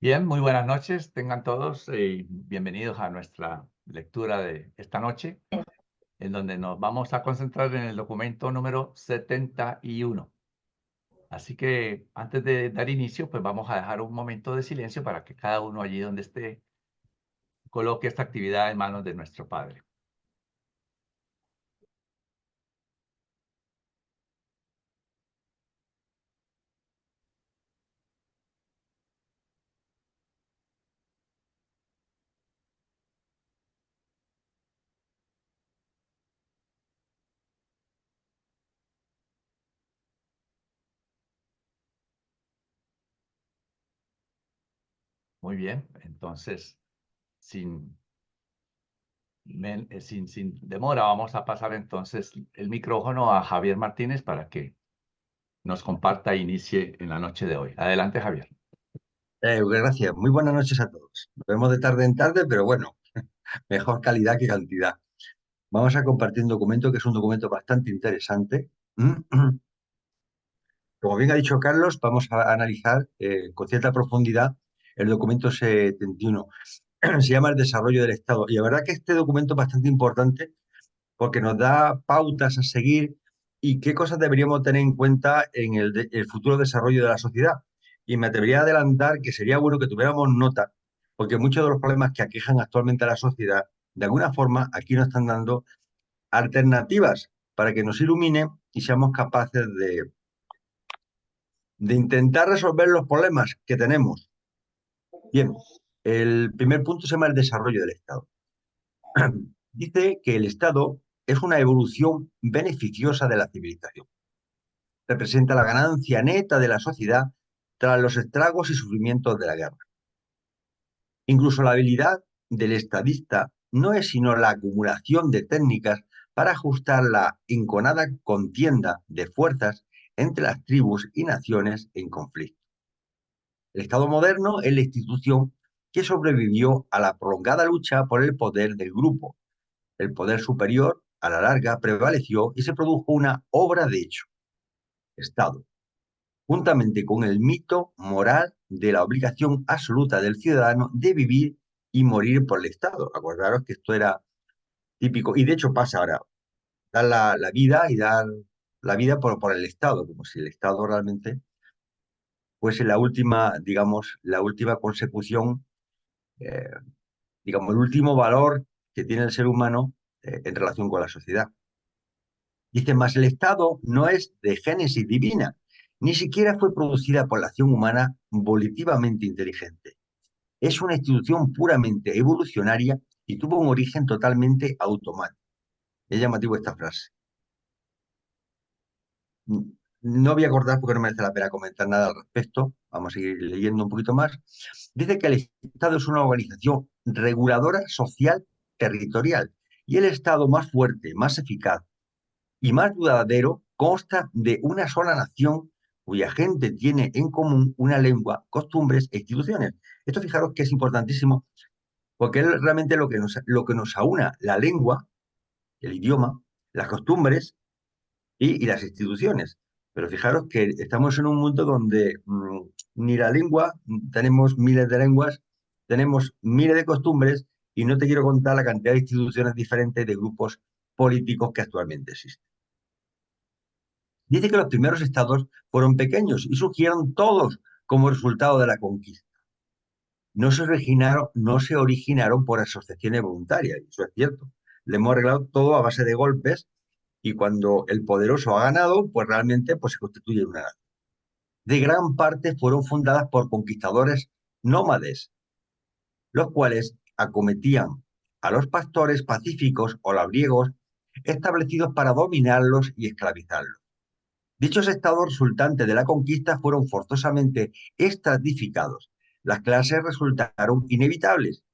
Bien, muy buenas noches, tengan todos bienvenidos a nuestra lectura de esta noche, en donde nos vamos a concentrar en el documento número 71. Así que antes de dar inicio, pues vamos a dejar un momento de silencio para que cada uno allí donde esté coloque esta actividad en manos de nuestro Padre. Muy bien, entonces, sin, sin demora, vamos a pasar entonces el micrófono a Javier Martínez para que nos comparta e inicie en la noche de hoy. Adelante, Javier. Gracias. Muy buenas noches a todos. Nos vemos de tarde en tarde, pero bueno, mejor calidad que cantidad. Vamos a compartir un documento que es un documento bastante interesante. Como bien ha dicho Carlos, vamos a analizar con cierta profundidad el documento 71. Se llama El desarrollo del Estado. Y la verdad que este documento es bastante importante porque nos da pautas a seguir y qué cosas deberíamos tener en cuenta en el futuro desarrollo de la sociedad. Y me atrevería a adelantar que sería bueno que tuviéramos nota, porque muchos de los problemas que aquejan actualmente a la sociedad, de alguna forma, aquí nos están dando alternativas para que nos ilumine y seamos capaces de intentar resolver los problemas que tenemos. Bien, el primer punto se llama el desarrollo del Estado. Dice que el Estado es una evolución beneficiosa de la civilización. Representa la ganancia neta de la sociedad tras los estragos y sufrimientos de la guerra. Incluso la habilidad del estadista no es sino la acumulación de técnicas para ajustar la enconada contienda de fuerzas entre las tribus y naciones en conflicto. El Estado moderno es la institución que sobrevivió a la prolongada lucha por el poder del grupo. El poder superior, a la larga, prevaleció y se produjo una obra de hecho, Estado, juntamente con el mito moral de la obligación absoluta del ciudadano de vivir y morir por el Estado. Acordaros que esto era típico, y de hecho pasa ahora, dar la vida y dar la vida por el Estado, como si el Estado realmente fuese la última, digamos, la última consecución, eh, digamos, el último valor que tiene el ser humano en relación con la sociedad. Dice más, el Estado no es de génesis divina, ni siquiera fue producida por la acción humana volitivamente inteligente. Es una institución puramente evolucionaria y tuvo un origen totalmente automático. Es llamativo esta frase. No voy a acordar porque no merece la pena comentar nada al respecto. Vamos a seguir leyendo un poquito más. Dice que el Estado es una organización reguladora social territorial y el Estado más fuerte, más eficaz y más duradero consta de una sola nación cuya gente tiene en común una lengua, costumbres e instituciones. Esto fijaros que es importantísimo porque es realmente lo que nos aúna, la lengua, el idioma, las costumbres y las instituciones. Pero fijaros que estamos en un mundo donde ni la lengua, tenemos miles de lenguas, tenemos miles de costumbres y no te quiero contar la cantidad de instituciones diferentes de grupos políticos que actualmente existen. Dice que los primeros estados fueron pequeños y surgieron todos como resultado de la conquista. No se originaron por asociaciones voluntarias, eso es cierto. Le hemos arreglado todo a base de golpes y cuando el poderoso ha ganado, pues realmente pues, se constituye una nación. De gran parte fueron fundadas por conquistadores nómades, los cuales acometían a los pastores pacíficos o labriegos establecidos para dominarlos y esclavizarlos. Dichos estados resultantes de la conquista fueron forzosamente estratificados. Las clases resultaron inevitables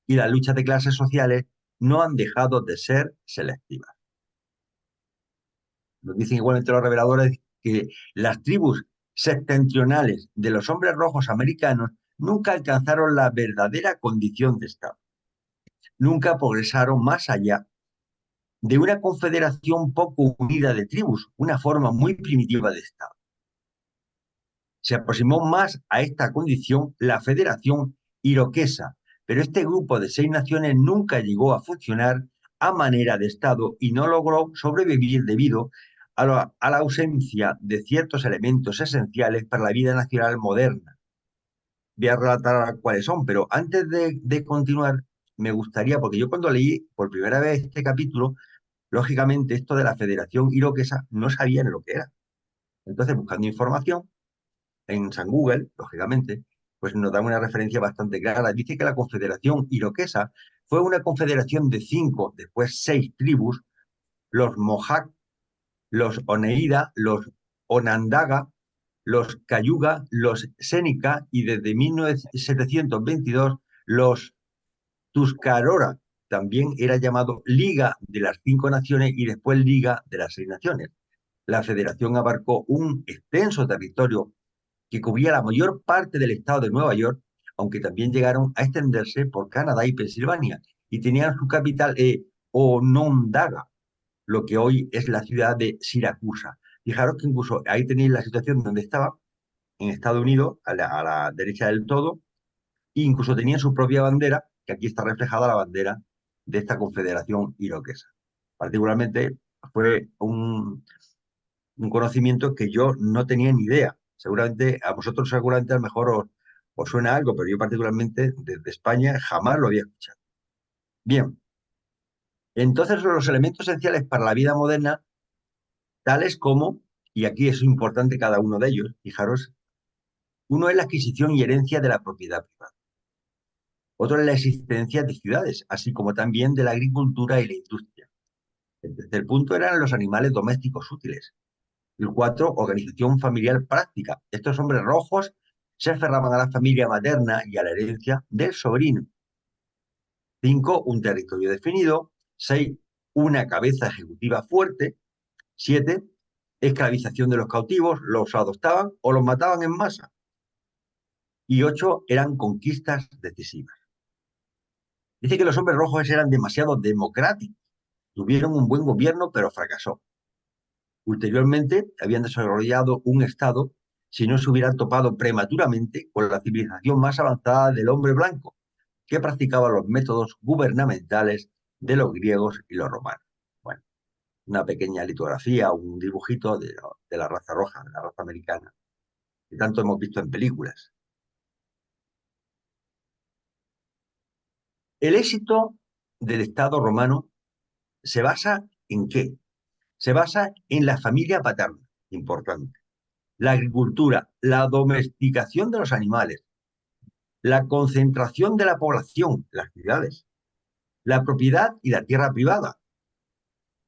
y las luchas de clases sociales no han dejado de ser selectivas. Nos dicen igualmente los reveladores que las tribus septentrionales de los hombres rojos americanos nunca alcanzaron la verdadera condición de Estado. Nunca progresaron más allá de una confederación poco unida de tribus, una forma muy primitiva de Estado. Se aproximó más a esta condición la Federación Iroquesa, pero este grupo de 6 naciones nunca llegó a funcionar a manera de Estado y no logró sobrevivir debido a la ausencia de ciertos elementos esenciales para la vida nacional moderna. Voy a relatar cuáles son, pero antes de continuar, me gustaría, porque yo cuando leí por primera vez este capítulo, lógicamente esto de la Federación Iroquesa no sabía ni lo que era. Entonces, buscando información en San Google, lógicamente, pues nos da una referencia bastante clara. Dice que la Confederación Iroquesa fue una confederación de 5, después 6 tribus: los Mohawk, los Oneida, los Onondaga, los Cayuga, los Seneca y desde 1722 los Tuscarora. También era llamado Liga de las 5 Naciones y después Liga de las 6 Naciones. La federación abarcó un extenso territorio que cubría la mayor parte del estado de Nueva York, aunque también llegaron a extenderse por Canadá y Pensilvania, y tenían su capital Onondaga, lo que hoy es la ciudad de Siracusa. Fijaros que incluso ahí tenéis la situación donde estaba, en Estados Unidos, a la derecha del todo, e incluso tenían su propia bandera, que aquí está reflejada la bandera de esta confederación iroquesa. Particularmente fue un conocimiento que yo no tenía ni idea. Seguramente, a vosotros seguramente a lo mejor os suena algo, pero yo particularmente desde España jamás lo había escuchado. Bien, entonces los elementos esenciales para la vida moderna, tales como, y aquí es importante cada uno de ellos, fijaros, uno es la adquisición y herencia de la propiedad privada. Otro es la existencia de ciudades, así como también de la agricultura y la industria. El tercer punto eran los animales domésticos útiles. El 4, organización familiar práctica. Estos hombres rojos se aferraban a la familia materna y a la herencia del sobrino. 5, un territorio definido. 6, una cabeza ejecutiva fuerte. 7, esclavización de los cautivos, los adoptaban o los mataban en masa. Y 8, eran conquistas decisivas. Dice que los hombres rojos eran demasiado democráticos. Tuvieron un buen gobierno, pero fracasó. Ulteriormente, habían desarrollado un Estado si no se hubieran topado prematuramente con la civilización más avanzada del hombre blanco, que practicaba los métodos gubernamentales de los griegos y los romanos. Bueno, una pequeña litografía, un dibujito de la raza roja, de la raza americana, que tanto hemos visto en películas. El éxito del Estado romano se basa ¿en qué? Se basa en la familia paterna, importante, la agricultura, la domesticación de los animales, la concentración de la población, las ciudades, la propiedad y la tierra privada,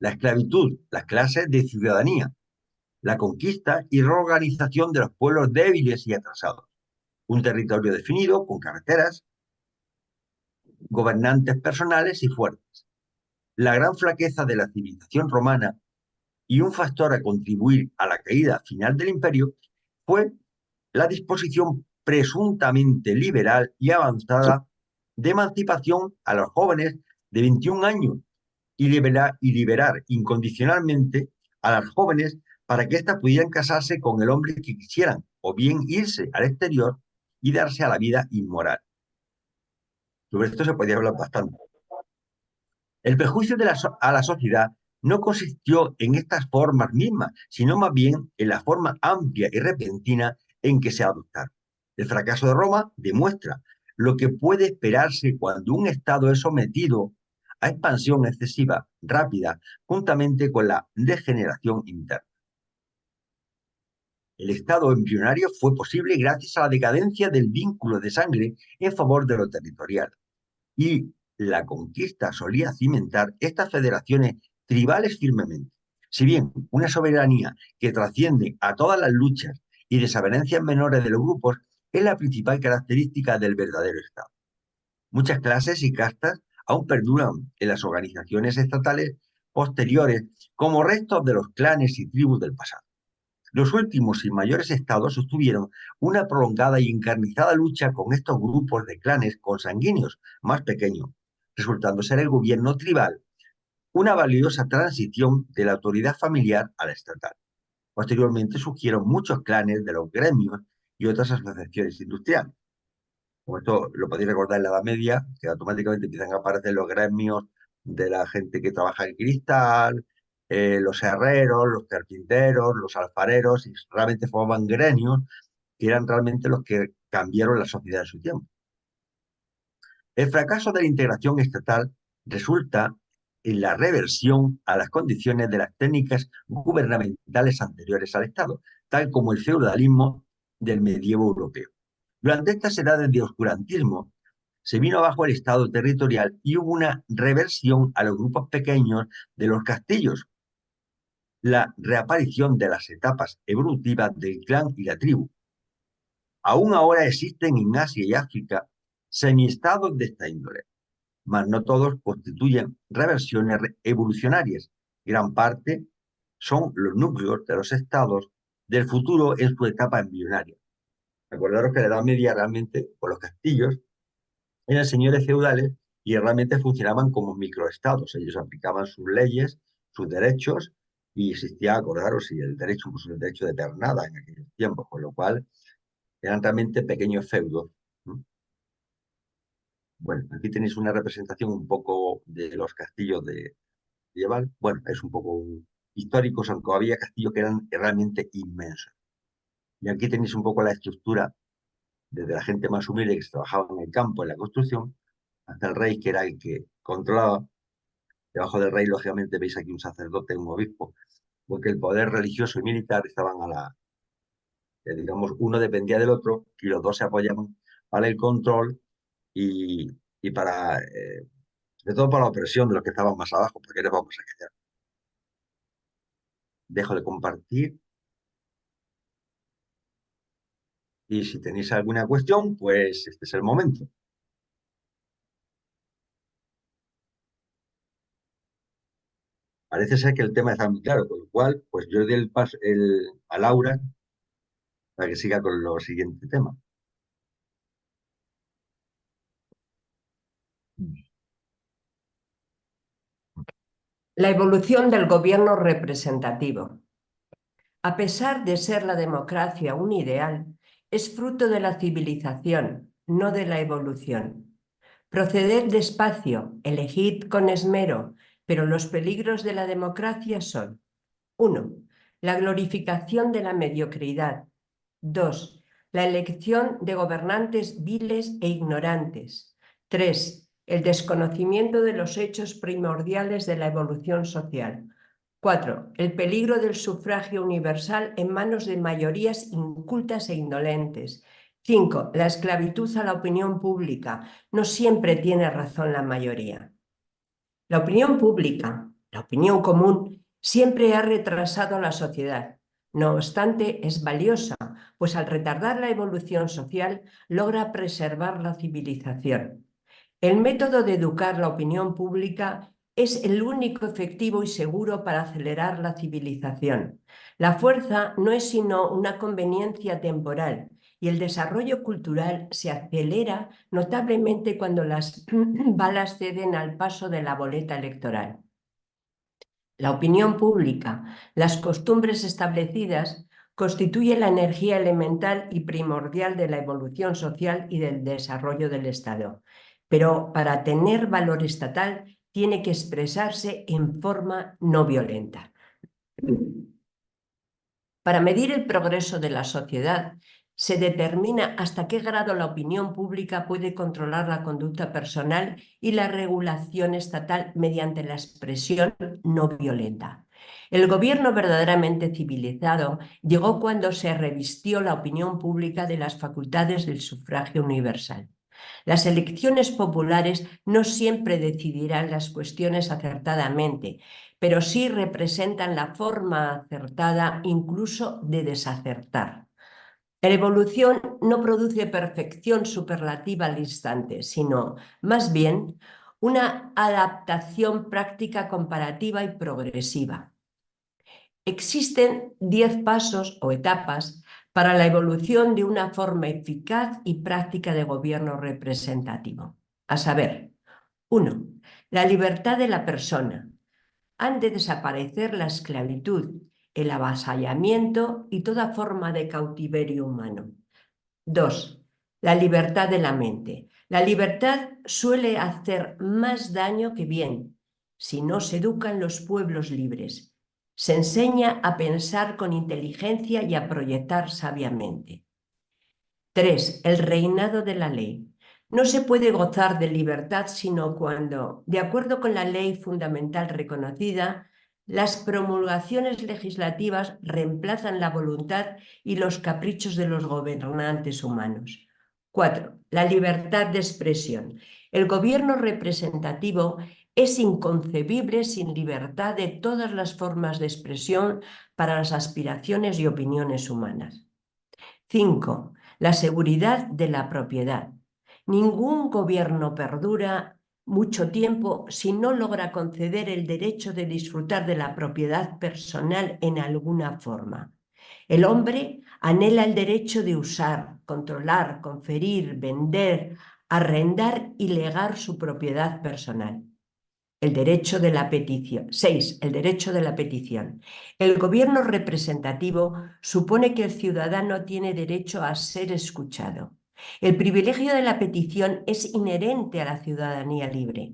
la esclavitud, las clases de ciudadanía, la conquista y reorganización de los pueblos débiles y atrasados, un territorio definido con carreteras, gobernantes personales y fuertes. La gran flaqueza de la civilización romana y un factor a contribuir a la caída final del imperio fue la disposición presuntamente liberal y avanzada de emancipación a los jóvenes de 21 años y liberar incondicionalmente a las jóvenes para que éstas pudieran casarse con el hombre que quisieran o bien irse al exterior y darse a la vida inmoral. Sobre esto se podía hablar bastante. El prejuicio a la sociedad no consistió en estas formas mismas, sino más bien en la forma amplia y repentina en que se adoptaron. El fracaso de Roma demuestra lo que puede esperarse cuando un Estado es sometido a expansión excesiva, rápida, juntamente con la degeneración interna. El Estado embrionario fue posible gracias a la decadencia del vínculo de sangre en favor de lo territorial, y la conquista solía cimentar estas federaciones tribales firmemente. Si bien una soberanía que trasciende a todas las luchas y desavenencias menores de los grupos es la principal característica del verdadero Estado. Muchas clases y castas aún perduran en las organizaciones estatales posteriores como restos de los clanes y tribus del pasado. Los últimos y mayores estados sostuvieron una prolongada y encarnizada lucha con estos grupos de clanes consanguíneos más pequeños, resultando ser el gobierno tribal una valiosa transición de la autoridad familiar a la estatal. Posteriormente surgieron muchos clanes de los gremios y otras asociaciones industriales. Como esto lo podéis recordar en la Edad Media, que automáticamente empiezan a aparecer los gremios de la gente que trabaja en cristal, los herreros, los carpinteros, los alfareros, y realmente formaban gremios que eran realmente los que cambiaron la sociedad en su tiempo. El fracaso de la integración estatal resulta en la reversión a las condiciones de las técnicas gubernamentales anteriores al Estado, tal como el feudalismo del medievo europeo. Durante estas edades de oscurantismo, se vino abajo el Estado territorial y hubo una reversión a los grupos pequeños de los castillos, la reaparición de las etapas evolutivas del clan y la tribu. Aún ahora existen en Asia y África semiestados de esta índole, mas no todos constituyen reversiones evolucionarias. Gran parte son los núcleos de los estados del futuro en su etapa embrionaria. Acordaros que en la Edad Media realmente, con los castillos, eran señores feudales y realmente funcionaban como microestados. Ellos aplicaban sus leyes, sus derechos, y existía, acordaros, y el derecho, incluso el derecho de pernada en aquellos tiempos, con lo cual eran realmente pequeños feudos. Bueno, aquí tenéis una representación un poco de los castillos de medieval. Bueno, es un poco históricos, aunque había castillos que eran realmente inmensos. Y aquí tenéis un poco la estructura desde la gente más humilde que se trabajaba en el campo, en la construcción, hasta el rey, que era el que controlaba. Debajo del rey, lógicamente, veis aquí un sacerdote, un obispo, porque el poder religioso y militar estaban digamos, uno dependía del otro y los dos se apoyaban para el control y, y para, de todo para la opresión de los que estaban más abajo, porque les vamos a quedar. Dejo de compartir y si tenéis alguna cuestión, pues este es el momento. Parece ser que el tema está muy claro, con lo cual, pues yo doy el paso a Laura para que siga con los siguientes temas. La evolución del gobierno representativo. A pesar de ser la democracia un ideal, es fruto de la civilización, no de la evolución. Proceded despacio, elegid con esmero, pero los peligros de la democracia son: 1. La glorificación de la mediocridad. 2. La elección de gobernantes viles e ignorantes. 3. El desconocimiento de los hechos primordiales de la evolución social. 4. El peligro del sufragio universal en manos de mayorías incultas e indolentes. 5. La esclavitud a la opinión pública. No siempre tiene razón la mayoría. La opinión pública, la opinión común, siempre ha retrasado a la sociedad. No obstante, es valiosa, pues al retardar la evolución social, logra preservar la civilización. El método de educar la opinión pública es el único efectivo y seguro para acelerar la civilización. La fuerza no es sino una conveniencia temporal y el desarrollo cultural se acelera notablemente cuando las balas ceden al paso de la boleta electoral. La opinión pública, las costumbres establecidas, constituye la energía elemental y primordial de la evolución social y del desarrollo del Estado. Pero para tener valor estatal tiene que expresarse en forma no violenta. Para medir el progreso de la sociedad, se determina hasta qué grado la opinión pública puede controlar la conducta personal y la regulación estatal mediante la expresión no violenta. El gobierno verdaderamente civilizado llegó cuando se revistió la opinión pública de las facultades del sufragio universal. Las elecciones populares no siempre decidirán las cuestiones acertadamente, pero sí representan la forma acertada incluso de desacertar. La evolución no produce perfección superlativa al instante, sino más bien una adaptación práctica comparativa y progresiva. Existen 10 pasos o etapas para la evolución de una forma eficaz y práctica de gobierno representativo. A saber, 1. La libertad de la persona. Han de desaparecer la esclavitud, el avasallamiento y toda forma de cautiverio humano. 2. La libertad de la mente. La libertad suele hacer más daño que bien si no se educan los pueblos libres. Se enseña a pensar con inteligencia y a proyectar sabiamente. 3. El reinado de la ley. No se puede gozar de libertad sino cuando, de acuerdo con la ley fundamental reconocida, las promulgaciones legislativas reemplazan la voluntad y los caprichos de los gobernantes humanos. 4. La libertad de expresión. El gobierno representativo es inconcebible sin libertad de todas las formas de expresión para las aspiraciones y opiniones humanas. 5. La seguridad de la propiedad. Ningún gobierno perdura mucho tiempo si no logra conceder el derecho de disfrutar de la propiedad personal en alguna forma. El hombre anhela el derecho de usar, controlar, conferir, vender, arrendar y legar su propiedad personal. El derecho de la petición. 6. El derecho de la petición. El gobierno representativo supone que el ciudadano tiene derecho a ser escuchado. El privilegio de la petición es inherente a la ciudadanía libre.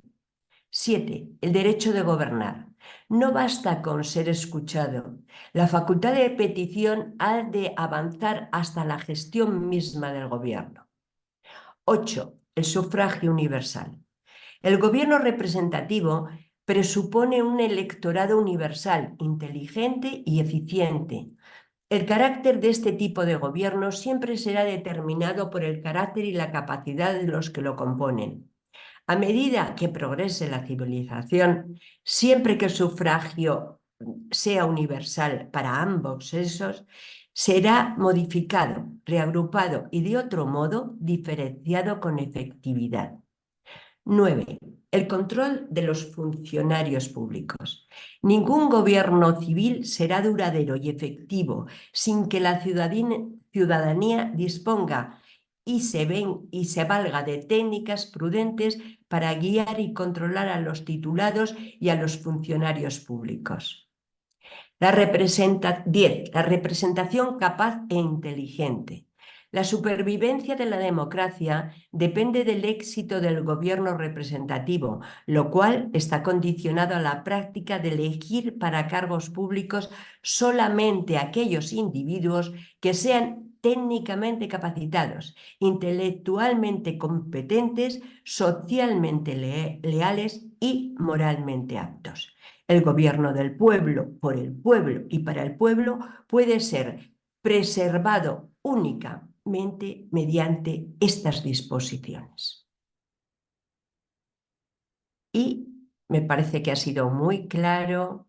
7. El derecho de gobernar. No basta con ser escuchado. La facultad de petición ha de avanzar hasta la gestión misma del gobierno. 8. El sufragio universal. El gobierno representativo presupone un electorado universal, inteligente y eficiente. El carácter de este tipo de gobierno siempre será determinado por el carácter y la capacidad de los que lo componen. A medida que progrese la civilización, siempre que el sufragio sea universal para ambos sexos, será modificado, reagrupado y de otro modo diferenciado con efectividad. 9. El control de los funcionarios públicos. Ningún gobierno civil será duradero y efectivo sin que la ciudadanía disponga y se valga de técnicas prudentes para guiar y controlar a los titulados y a los funcionarios públicos. 10. La representación capaz e inteligente. La supervivencia de la democracia depende del éxito del gobierno representativo, lo cual está condicionado a la práctica de elegir para cargos públicos solamente aquellos individuos que sean técnicamente capacitados, intelectualmente competentes, socialmente leales y moralmente aptos. El gobierno del pueblo, por el pueblo y para el pueblo puede ser preservado únicamente mediante estas disposiciones. Y me parece que ha sido muy claro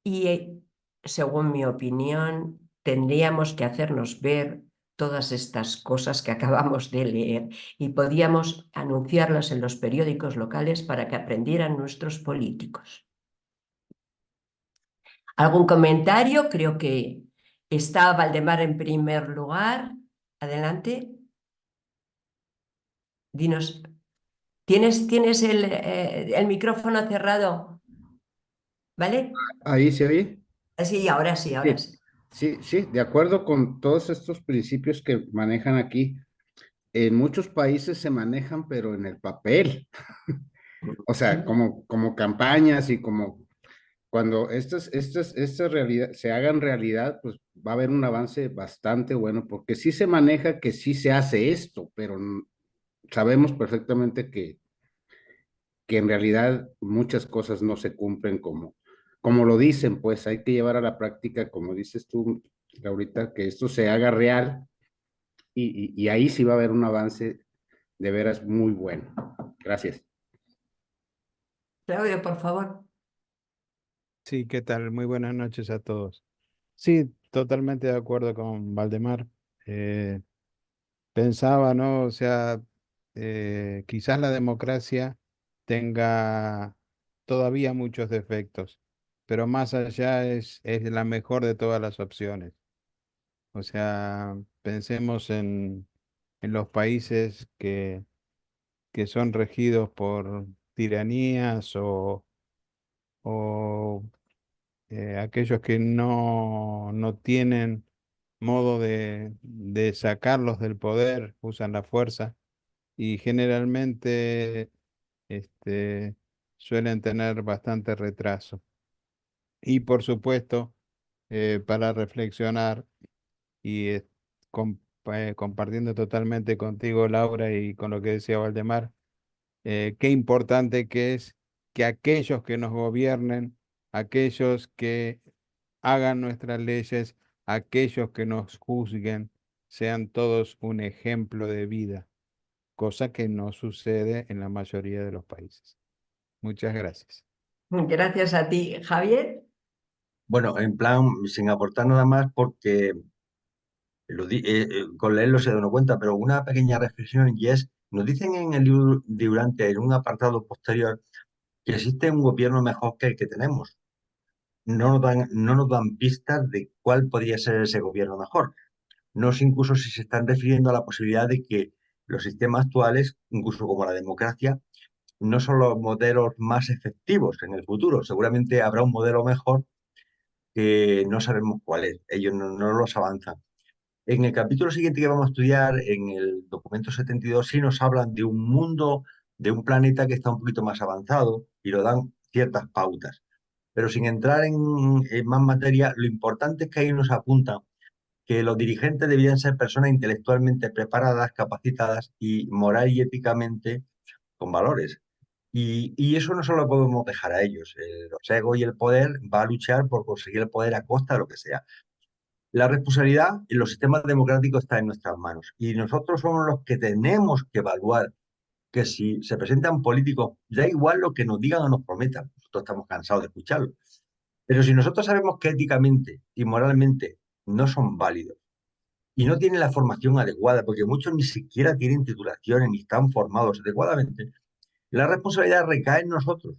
y, según mi opinión, tendríamos que hacernos ver todas estas cosas que acabamos de leer y podíamos anunciarlas en los periódicos locales para que aprendieran nuestros políticos. ¿Algún comentario? Creo que está Valdemar en primer lugar. Adelante. Dinos. ¿Tienes el micrófono cerrado? ¿Vale? Ahí se oye. Sí, ahora sí, ahora Sí, sí. sí, sí, de acuerdo con todos estos principios que manejan aquí, en muchos países se manejan, pero en el papel, o sea, como campañas y como cuando estas realidad, se hagan realidad, pues va a haber un avance bastante bueno, porque sí se maneja que sí se hace esto, pero sabemos perfectamente que en realidad muchas cosas no se cumplen como lo dicen, pues hay que llevar a la práctica, como dices tú, Laurita, que esto se haga real y ahí sí va a haber un avance de veras muy bueno. Gracias. Claudio, por favor. Sí, ¿qué tal? Muy buenas noches a todos. Sí, totalmente de acuerdo con Valdemar. Eh, Pensaba, ¿no? O sea, quizás la democracia tenga todavía muchos defectos, pero más allá es la mejor de todas las opciones. O sea, pensemos en los países que son regidos por tiranías o aquellos que no tienen modo de sacarlos del poder, usan la fuerza y generalmente suelen tener bastante retraso. Y por supuesto, para reflexionar y compartiendo totalmente contigo, Laura, y con lo que decía Valdemar, qué importante que es que aquellos que nos gobiernen, aquellos que hagan nuestras leyes, aquellos que nos juzguen, sean todos un ejemplo de vida, cosa que no sucede en la mayoría de los países. Muchas gracias. Gracias a ti, Javier. Bueno, en plan, sin aportar nada más, porque con leerlo se da uno cuenta, pero una pequeña reflexión y es, nos dicen en el libro de Durante, en un apartado posterior, que existe un gobierno mejor que el que tenemos. No nos dan pistas de cuál podría ser ese gobierno mejor. No sé incluso si se están refiriendo a la posibilidad de que los sistemas actuales, incluso como la democracia, no son los modelos más efectivos en el futuro. Seguramente habrá un modelo mejor que no sabemos cuál es. Ellos no los avanzan. En el capítulo siguiente que vamos a estudiar, en el documento 72, sí nos hablan de un mundo, de un planeta que está un poquito más avanzado y lo dan ciertas pautas. Pero sin entrar en más materia, lo importante es que ahí nos apuntan que los dirigentes debían ser personas intelectualmente preparadas, capacitadas y moral y éticamente con valores. Y eso no solo lo podemos dejar a ellos. Los egos y el poder va a luchar por conseguir el poder a costa de lo que sea. La responsabilidad en los sistemas democráticos está en nuestras manos y nosotros somos los que tenemos que evaluar que si se presentan políticos, da igual lo que nos digan o nos prometan, nosotros estamos cansados de escucharlo, pero si nosotros sabemos que éticamente y moralmente no son válidos y no tienen la formación adecuada, porque muchos ni siquiera tienen titulaciones ni están formados adecuadamente, la responsabilidad recae en nosotros,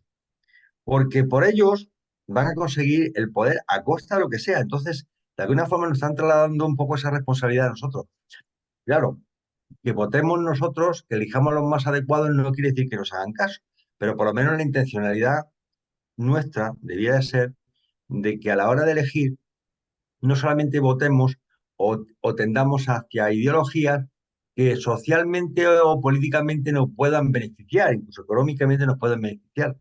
porque por ellos van a conseguir el poder a costa de lo que sea. Entonces, de alguna forma nos están trasladando un poco esa responsabilidad a nosotros. Claro, que votemos nosotros, que elijamos los más adecuados, no quiere decir que nos hagan caso, pero por lo menos la intencionalidad nuestra debiera ser de que a la hora de elegir no solamente votemos o tendamos hacia ideologías que socialmente o políticamente nos puedan beneficiar, incluso económicamente nos puedan beneficiar,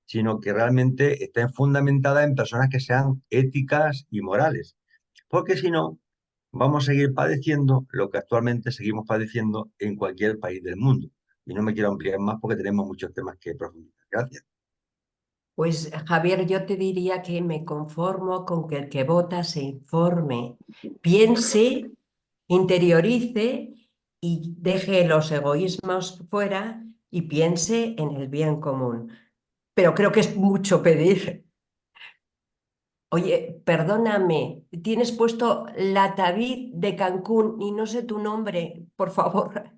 sino que realmente estén fundamentadas en personas que sean éticas y morales. Porque si no, vamos a seguir padeciendo lo que actualmente seguimos padeciendo en cualquier país del mundo. Y no me quiero ampliar más porque tenemos muchos temas que profundizar. Gracias. Pues Javier, yo te diría que me conformo con que el que vota se informe, piense, interiorice y deje los egoísmos fuera y piense en el bien común. Pero creo que es mucho pedir. Oye, perdóname, tienes puesto la Tavid de Cancún y no sé tu nombre, por favor.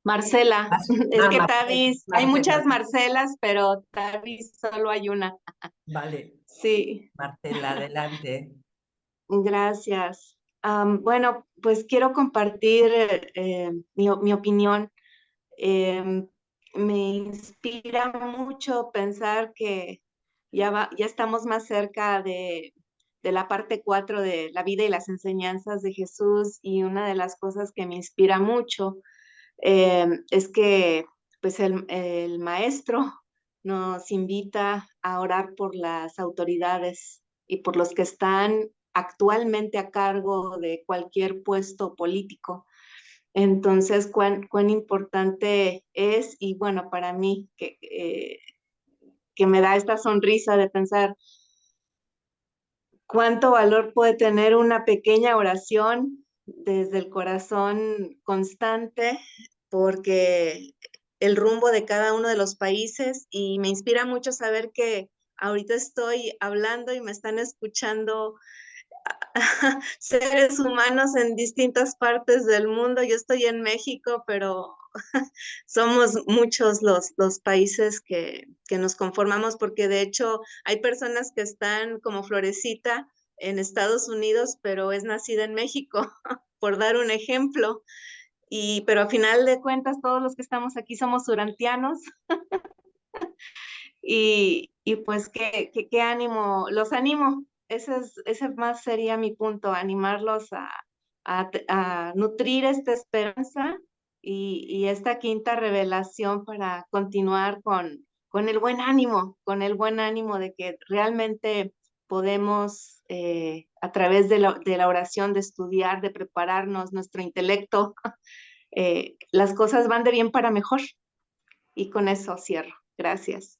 Marcela, es que Marcela, Tavis, hay muchas Marcelas, pero Tavis solo hay una. Vale, Sí, Marcela, adelante. gracias. Bueno, pues quiero compartir mi opinión. Em, Me inspira mucho pensar que ya estamos más cerca de la parte 4 de la vida y las enseñanzas de Jesús, y una de las cosas que me inspira mucho es que pues el maestro nos invita a orar por las autoridades y por los que están actualmente a cargo de cualquier puesto político. Entonces, cuán importante es, y bueno, para mí que me da esta sonrisa de pensar cuánto valor puede tener una pequeña oración desde el corazón constante, porque el rumbo de cada uno de los países, y me inspira mucho saber que ahorita estoy hablando y me están escuchando seres humanos en distintas partes del mundo. Yo estoy en México, pero somos muchos los países que nos conformamos, porque de hecho hay personas que están como Florecita en Estados Unidos, pero es nacida en México, por dar un ejemplo. Pero a final de cuentas, todos los que estamos aquí somos urantianos. Y pues qué ánimo, los animo ese más sería mi punto, animarlos a nutrir esta esperanza y esta quinta revelación para continuar con el buen ánimo de que realmente podemos, a través de la oración, de estudiar, de prepararnos, nuestro intelecto, las cosas van de bien para mejor. Y con eso cierro. Gracias.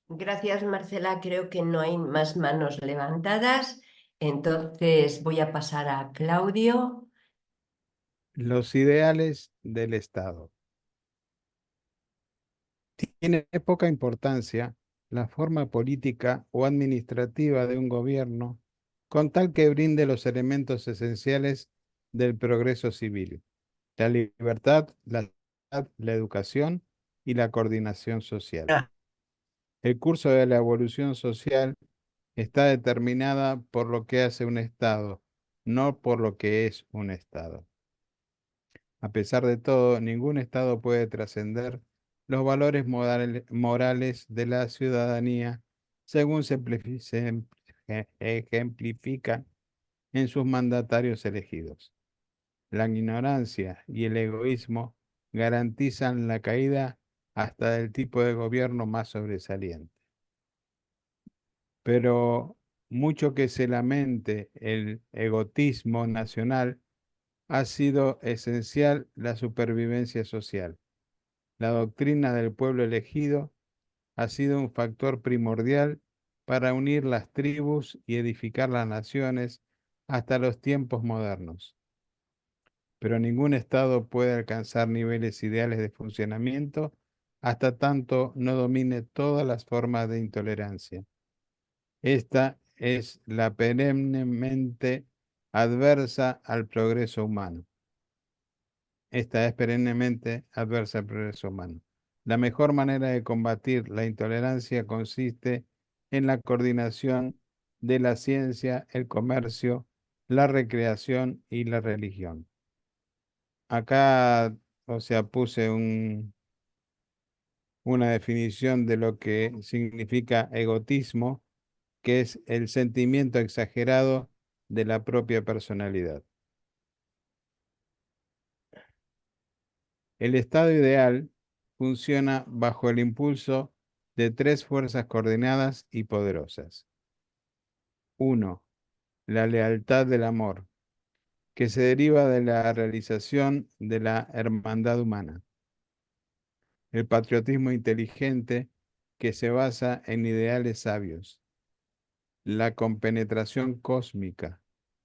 Gracias, Marcela. Creo que no hay más manos levantadas. Entonces voy a pasar a Claudio. Los ideales del Estado. Tiene poca importancia la forma política o administrativa de un gobierno con tal que brinde los elementos esenciales del progreso civil: la libertad, la educación y la coordinación social. Ah, El curso de la evolución social está determinada por lo que hace un Estado, no por lo que es un Estado. A pesar de todo, ningún Estado puede trascender los valores morales de la ciudadanía según se ejemplifican en sus mandatarios elegidos. La ignorancia y el egoísmo garantizan la caída hasta del tipo de gobierno más sobresaliente. Pero mucho que se lamente el egotismo nacional, ha sido esencial la supervivencia social. La doctrina del pueblo elegido ha sido un factor primordial para unir las tribus y edificar las naciones hasta los tiempos modernos. Pero ningún Estado puede alcanzar niveles ideales de funcionamiento hasta tanto no domine todas las formas de intolerancia. Esta es la perennemente adversa al progreso humano. Esta es perennemente adversa al progreso humano. La mejor manera de combatir la intolerancia consiste en la coordinación de la ciencia, el comercio, la recreación y la religión. Acá, puse una definición de lo que significa egotismo, que es el sentimiento exagerado de la propia personalidad. El estado ideal funciona bajo el impulso de tres fuerzas coordinadas y poderosas. 1. La lealtad del amor, que se deriva de la realización de la hermandad humana. El patriotismo inteligente, que se basa en ideales sabios. La compenetración cósmica,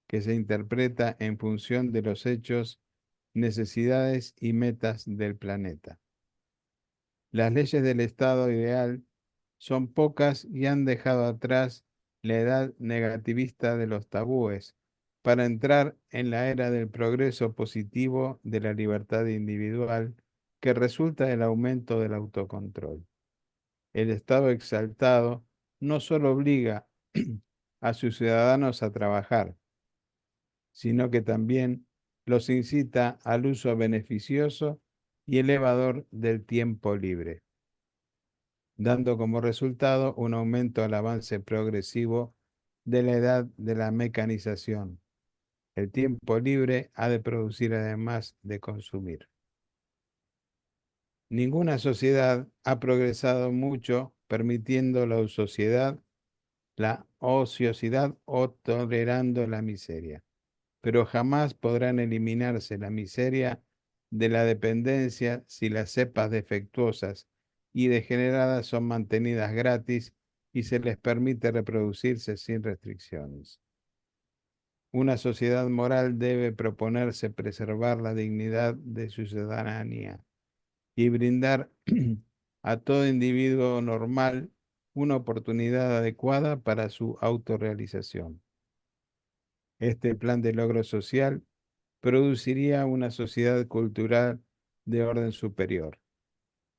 que se interpreta en función de los hechos, necesidades y metas del planeta. Las leyes del estado ideal son pocas y han dejado atrás la edad negativista de los tabúes para entrar en la era del progreso positivo de la libertad individual que resulta del aumento del autocontrol. El estado exaltado no solo obliga a sus ciudadanos a trabajar, sino que también los incita al uso beneficioso y elevador del tiempo libre, dando como resultado un aumento al avance progresivo de la edad de la mecanización. El tiempo libre ha de producir además de consumir. Ninguna sociedad ha progresado mucho permitiendo la ociosidad o tolerando la miseria, pero jamás podrán eliminarse la miseria de la dependencia si las cepas defectuosas y degeneradas son mantenidas gratis y se les permite reproducirse sin restricciones. Una sociedad moral debe proponerse preservar la dignidad de su ciudadanía y brindar a todo individuo normal una oportunidad adecuada para su autorrealización. Este plan de logro social produciría una sociedad cultural de orden superior.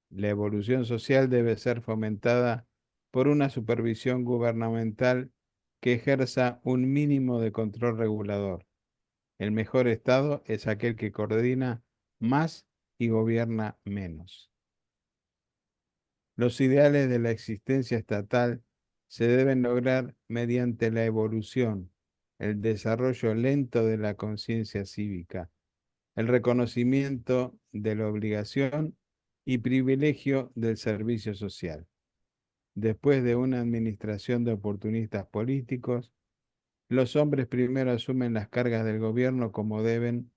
La evolución social debe ser fomentada por una supervisión gubernamental que ejerza un mínimo de control regulador. El mejor Estado es aquel que coordina más y gobierna menos. Los ideales de la existencia estatal se deben lograr mediante la evolución, el desarrollo lento de la conciencia cívica, el reconocimiento de la obligación y privilegio del servicio social. Después de una administración de oportunistas políticos, los hombres primero asumen las cargas del gobierno como deben,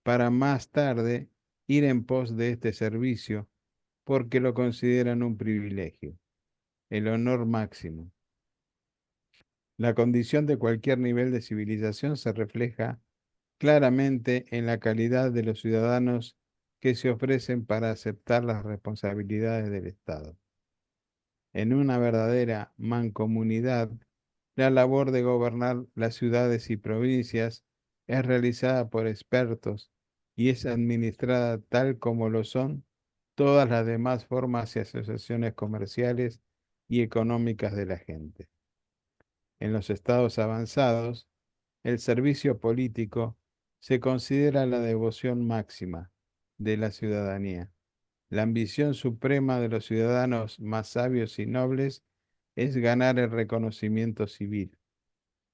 para más tarde ir en pos de este servicio, porque lo consideran un privilegio, el honor máximo. La condición de cualquier nivel de civilización se refleja claramente en la calidad de los ciudadanos que se ofrecen para aceptar las responsabilidades del Estado. En una verdadera mancomunidad, la labor de gobernar las ciudades y provincias es realizada por expertos y es administrada tal como lo son todas las demás formas y asociaciones comerciales y económicas de la gente. En los estados avanzados, el servicio político se considera la devoción máxima de la ciudadanía. La ambición suprema de los ciudadanos más sabios y nobles es ganar el reconocimiento civil,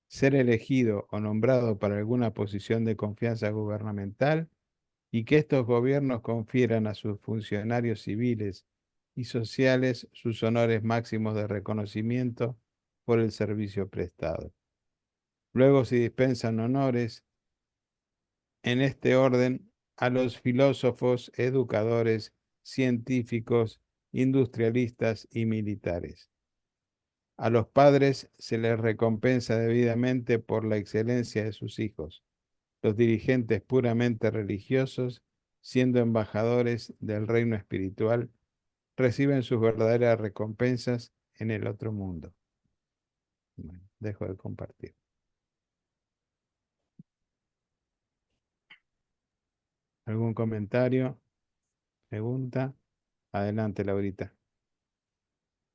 ser elegido o nombrado para alguna posición de confianza gubernamental y que estos gobiernos confieran a sus funcionarios civiles y sociales sus honores máximos de reconocimiento por el servicio prestado. Luego se dispensan honores en este orden a los filósofos, educadores, científicos, industrialistas y militares. A los padres se les recompensa debidamente por la excelencia de sus hijos. Los dirigentes puramente religiosos, siendo embajadores del reino espiritual, reciben sus verdaderas recompensas en el otro mundo. Bueno, dejo de compartir. ¿Algún comentario? ¿Pregunta? Adelante, Laurita.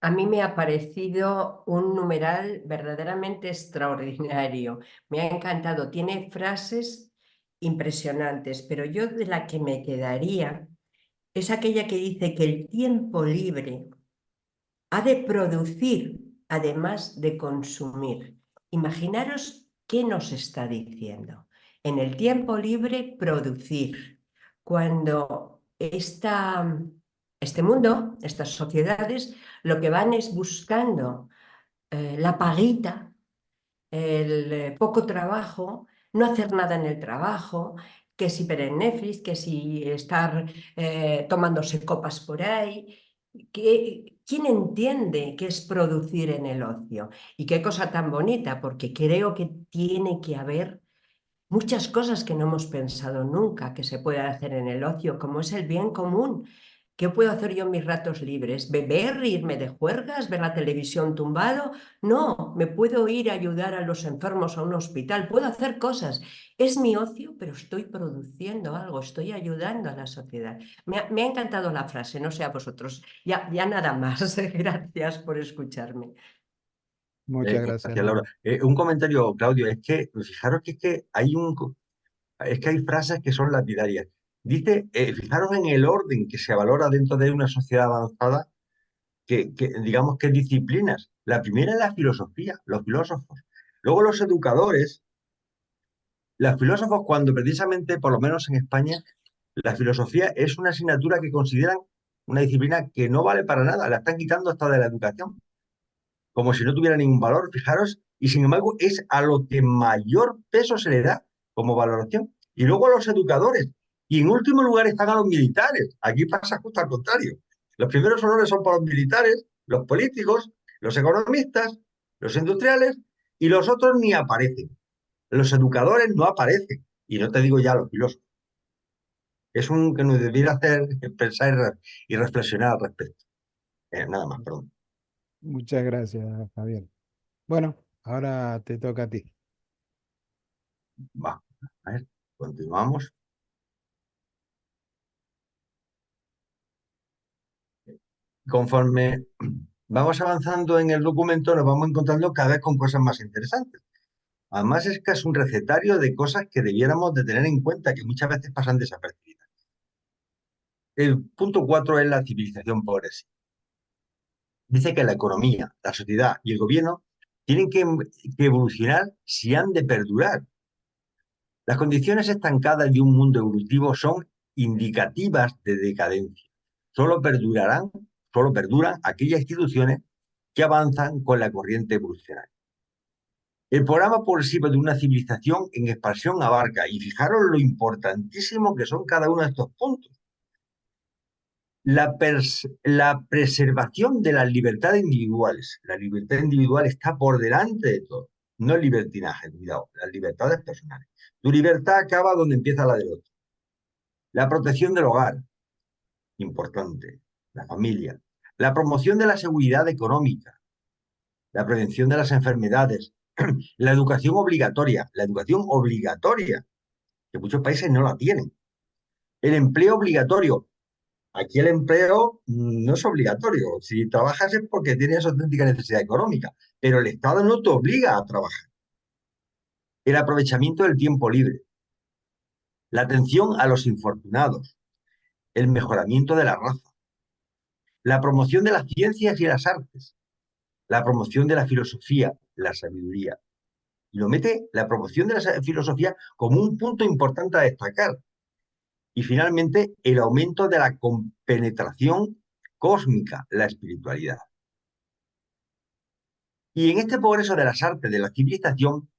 A mí me ha parecido un numeral verdaderamente extraordinario. Me ha encantado. Tiene frases impresionantes, pero yo de la que me quedaría es aquella que dice que el tiempo libre ha de producir, además de consumir. Imaginaros qué nos está diciendo. En el tiempo libre, producir. Cuando este mundo, estas sociedades, lo que van es buscando la paguita, el poco trabajo, no hacer nada en el trabajo, que si ver en Netflix, que si estar tomándose copas por ahí. ¿Quién entiende qué es producir en el ocio? Y qué cosa tan bonita, porque creo que tiene que haber muchas cosas que no hemos pensado nunca que se puedan hacer en el ocio, como es el bien común. ¿Qué puedo hacer yo en mis ratos libres? ¿Beber, irme de juergas, ver la televisión tumbado? No, me puedo ir a ayudar a los enfermos a un hospital, puedo hacer cosas. Es mi ocio, pero estoy produciendo algo, estoy ayudando a la sociedad. Me ha encantado la frase, no sé a vosotros. Ya nada más. Gracias por escucharme. Muchas gracias, Gracias, Laura. Laura. Un comentario, Claudio, es que fijaros que es que hay frases que son lapidarias. Dice, fijaros en el orden que se valora dentro de una sociedad avanzada, digamos que disciplinas. La primera es la filosofía, los filósofos. Luego los educadores. Los filósofos, cuando precisamente, por lo menos en España, la filosofía es una asignatura que consideran una disciplina que no vale para nada, la están quitando hasta de la educación, como si no tuviera ningún valor, fijaros, y sin embargo es a lo que mayor peso se le da como valoración. Y luego a los educadores, y en último lugar están a los militares. Aquí pasa justo al contrario. Los primeros honores son para los militares, los políticos, los economistas, los industriales, y los otros ni aparecen. Los educadores no aparecen, y no te digo ya los filósofos. Es un que nos debiera hacer pensar y reflexionar al respecto. Nada más, perdón. Muchas gracias, Javier. Bueno, ahora te toca a ti. Va, a ver, continuamos. Conforme vamos avanzando en el documento, nos vamos encontrando cada vez con cosas más interesantes. Además, es casi un recetario de cosas que debiéramos de tener en cuenta, que muchas veces pasan desapercibidas. El punto 4 es la civilización progresiva. dice que la economía, la sociedad y el gobierno tienen que evolucionar si han de perdurar. Las condiciones estancadas de un mundo evolutivo son indicativas de decadencia. Solo perduran aquellas instituciones que avanzan con la corriente evolucionaria. El programa progresivo de una civilización en expansión abarca, y fijaros lo importantísimo que son cada uno de estos puntos, la preservación de las libertades individuales. La libertad individual está por delante de todo, no el libertinaje, cuidado, las libertades personales. Tu libertad acaba donde empieza la del otro. La protección del hogar, importante, la familia. La promoción de la seguridad económica, la prevención de las enfermedades, la educación obligatoria, que muchos países no la tienen. El empleo obligatorio. Aquí el empleo no es obligatorio. Si trabajas es porque tienes auténtica necesidad económica, pero el Estado no te obliga a trabajar. El aprovechamiento del tiempo libre. La atención a los infortunados. El mejoramiento de la raza. La promoción de las ciencias y las artes. La promoción de la filosofía, la sabiduría. Y lo mete la promoción de la filosofía como un punto importante a destacar. Y finalmente, el aumento de la compenetración cósmica, la espiritualidad. Y en este progreso de las artes de la civilización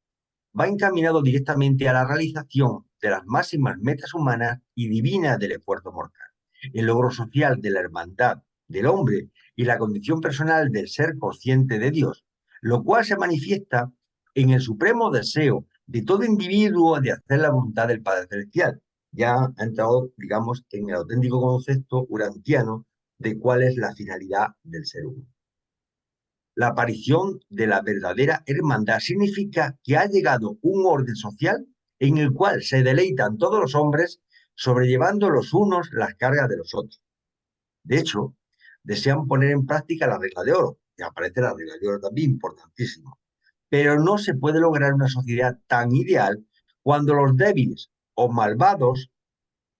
va encaminado directamente a la realización de las máximas metas humanas y divinas del esfuerzo mortal. El logro social de la hermandad del hombre y la condición personal del ser consciente de Dios, lo cual se manifiesta en el supremo deseo de todo individuo de hacer la voluntad del Padre Celestial. Ya ha entrado, digamos, en el auténtico concepto urantiano de cuál es la finalidad del ser humano. La aparición de la verdadera hermandad significa que ha llegado un orden social en el cual se deleitan todos los hombres sobrellevando los unos las cargas de los otros. De hecho, desean poner en práctica la regla de oro, que aparece la regla de oro también, importantísimo. Pero no se puede lograr una sociedad tan ideal cuando los débiles o malvados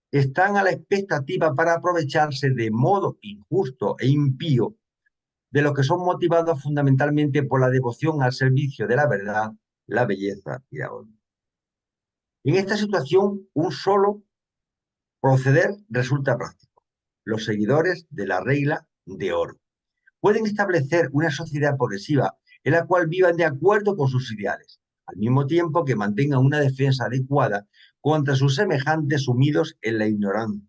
están a la expectativa para aprovecharse de modo injusto e impío de los que son motivados fundamentalmente por la devoción al servicio de la verdad, la belleza y la honra. En esta situación, un solo proceder resulta práctico. Los seguidores de la regla de oro pueden establecer una sociedad progresiva en la cual vivan de acuerdo con sus ideales, al mismo tiempo que mantengan una defensa adecuada contra sus semejantes sumidos en la ignorancia,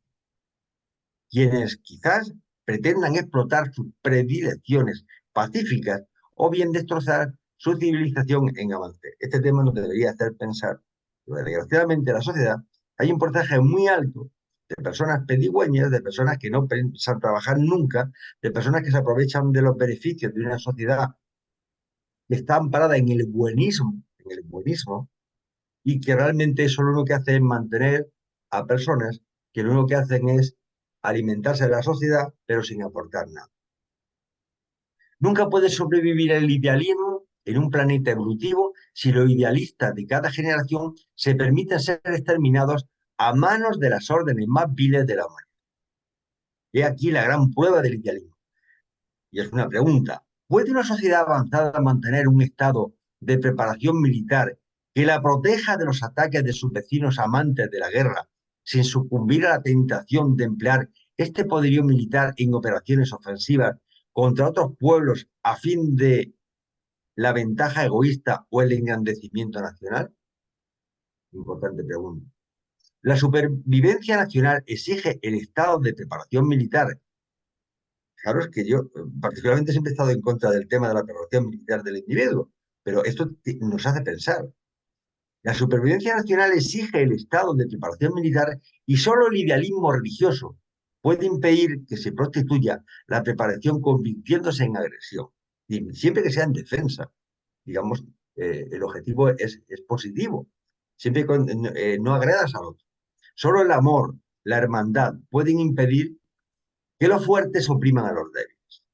quienes quizás pretendan explotar sus predilecciones pacíficas o bien destrozar su civilización en avance. Este tema nos debería hacer pensar que, desgraciadamente, en la sociedad hay un porcentaje muy alto de personas pedigüeñas, de personas que no piensan trabajar nunca, de personas que se aprovechan de los beneficios de una sociedad que está amparada en el buenismo, y que realmente eso lo único que hace es mantener a personas que lo único que hacen es alimentarse de la sociedad, pero sin aportar nada. Nunca puede sobrevivir el idealismo en un planeta evolutivo si los idealistas de cada generación se permiten ser exterminados a manos de las órdenes más viles de la humanidad. He aquí la gran prueba del idealismo. Y es una pregunta. ¿Puede una sociedad avanzada mantener un estado de preparación militar que la proteja de los ataques de sus vecinos amantes de la guerra sin sucumbir a la tentación de emplear este poderío militar en operaciones ofensivas contra otros pueblos a fin de la ventaja egoísta o el engrandecimiento nacional? Importante pregunta. La supervivencia nacional exige el estado de preparación militar. Claro, es que yo particularmente siempre he estado en contra del tema de la preparación militar del individuo, pero esto nos hace pensar. La supervivencia nacional exige el estado de preparación militar y solo el idealismo religioso puede impedir que se prostituya la preparación convirtiéndose en agresión. Y siempre que sea en defensa, digamos, el objetivo es positivo. Siempre que no agredas al otro. Solo el amor, la hermandad pueden impedir que los fuertes opriman a los débiles.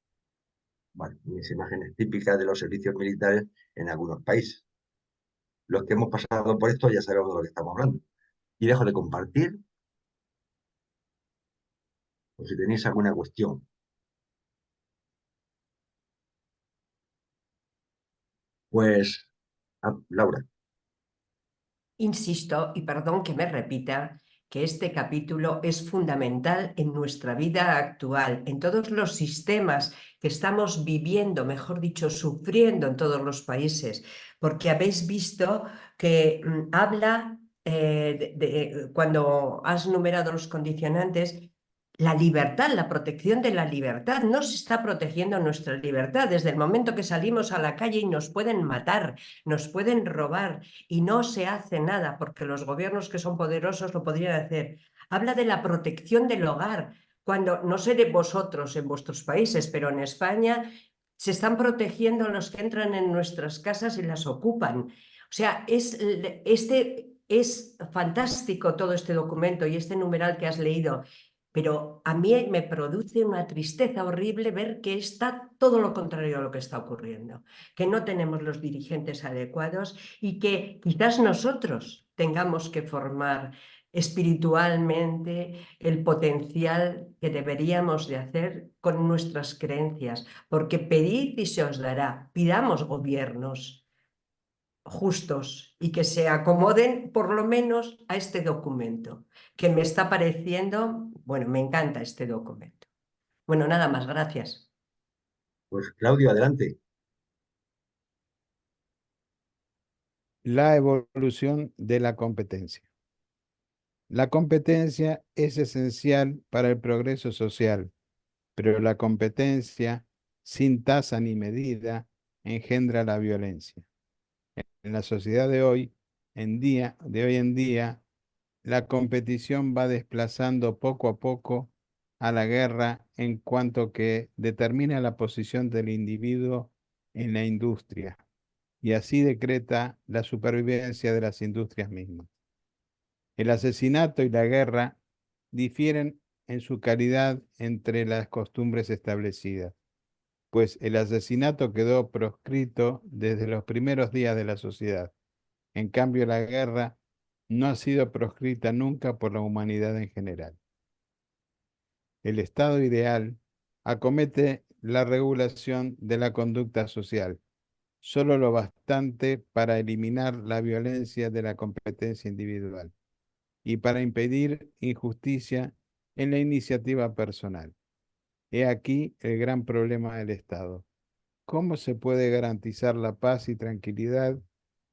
Bueno, mis imágenes típicas de los servicios militares en algunos países. Los que hemos pasado por esto ya sabemos de lo que estamos hablando. Y dejo de compartir, por si tenéis alguna cuestión. Pues, Laura, Insisto, y perdón que me repita, que este capítulo es fundamental en nuestra vida actual, en todos los sistemas que estamos viviendo, mejor dicho, sufriendo en todos los países, porque habéis visto que habla, cuando has numerado los condicionantes, la libertad, la protección de la libertad. No se está protegiendo nuestra libertad desde el momento que salimos a la calle y nos pueden matar, nos pueden robar y no se hace nada porque los gobiernos que son poderosos lo podrían hacer. Habla de la protección del hogar, cuando no sé de vosotros en vuestros países, pero en España se están protegiendo a los que entran en nuestras casas y las ocupan. O sea, es fantástico todo este documento y este numeral que has leído, pero a mí me produce una tristeza horrible ver que está todo lo contrario a lo que está ocurriendo, que no tenemos los dirigentes adecuados y que quizás nosotros tengamos que formar espiritualmente el potencial que deberíamos de hacer con nuestras creencias, porque pedid y se os dará. Pidamos gobiernos justos y que se acomoden por lo menos a este documento, que me está pareciendo, bueno, me encanta este documento. Bueno, nada más, gracias. pues Claudio, adelante. La evolución de la competencia. La competencia es esencial para el progreso social, pero la competencia sin tasa ni medida engendra la violencia. En la sociedad de hoy en día, la competición va desplazando poco a poco a la guerra en cuanto que determina la posición del individuo en la industria y así decreta la supervivencia de las industrias mismas. El asesinato y la guerra difieren en su calidad entre las costumbres establecidas, pues el asesinato quedó proscrito desde los primeros días de la sociedad. En cambio, la guerra no ha sido proscrita nunca por la humanidad en general. El estado ideal acomete la regulación de la conducta social, solo lo bastante para eliminar la violencia de la competencia individual y para impedir injusticia en la iniciativa personal. He aquí el gran problema del Estado. ¿Cómo se puede garantizar la paz y tranquilidad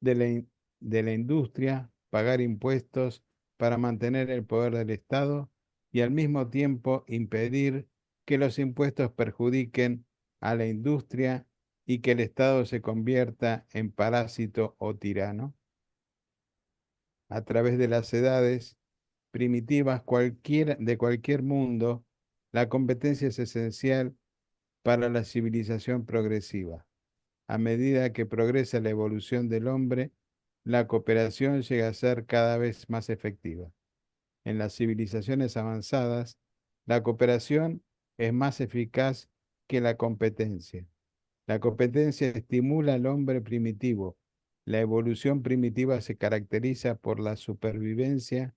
de la industria, pagar impuestos para mantener el poder del Estado y al mismo tiempo impedir que los impuestos perjudiquen a la industria y que el Estado se convierta en parásito o tirano? A través de las edades primitivas de cualquier mundo, la competencia es esencial para la civilización progresiva. A medida que progresa la evolución del hombre, la cooperación llega a ser cada vez más efectiva. En las civilizaciones avanzadas, la cooperación es más eficaz que la competencia. La competencia estimula al hombre primitivo. La evolución primitiva se caracteriza por la supervivencia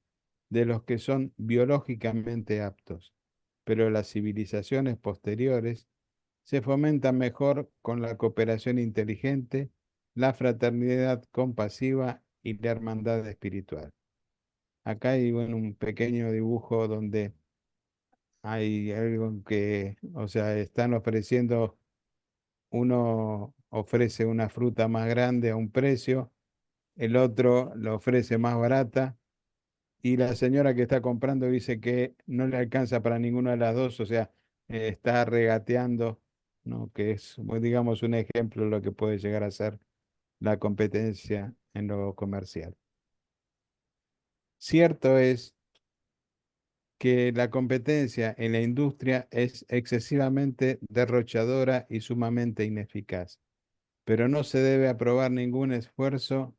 de los que son biológicamente aptos, pero las civilizaciones posteriores se fomentan mejor con la cooperación inteligente, la fraternidad compasiva y la hermandad espiritual. Acá hay bueno, un pequeño dibujo donde hay algo que, o sea, están ofreciendo, uno ofrece una fruta más grande a un precio, el otro lo ofrece más barata y la señora que está comprando dice que no le alcanza para ninguna de las dos, o sea, está regateando, ¿no? Que es, pues, digamos, un ejemplo de lo que puede llegar a ser la competencia en lo comercial. Cierto es que la competencia en la industria es excesivamente derrochadora y sumamente ineficaz, pero no se debe aprobar ningún esfuerzo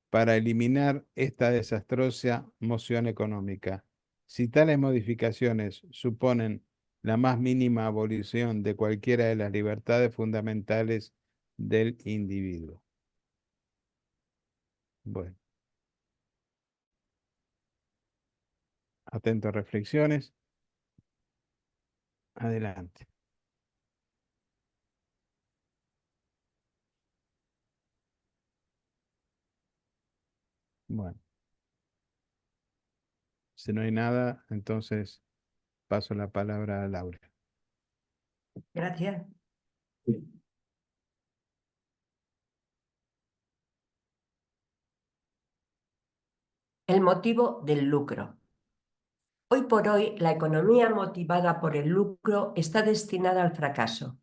para eliminar esta desastrosa moción económica. Si tales modificaciones suponen la más mínima abolición de cualquiera de las libertades fundamentales del individuo. Bueno, atento a reflexiones. Adelante. Bueno, si no hay nada, entonces paso la palabra a Laura. Gracias. El motivo del lucro. Hoy por hoy, la economía motivada por el lucro está destinada al fracaso,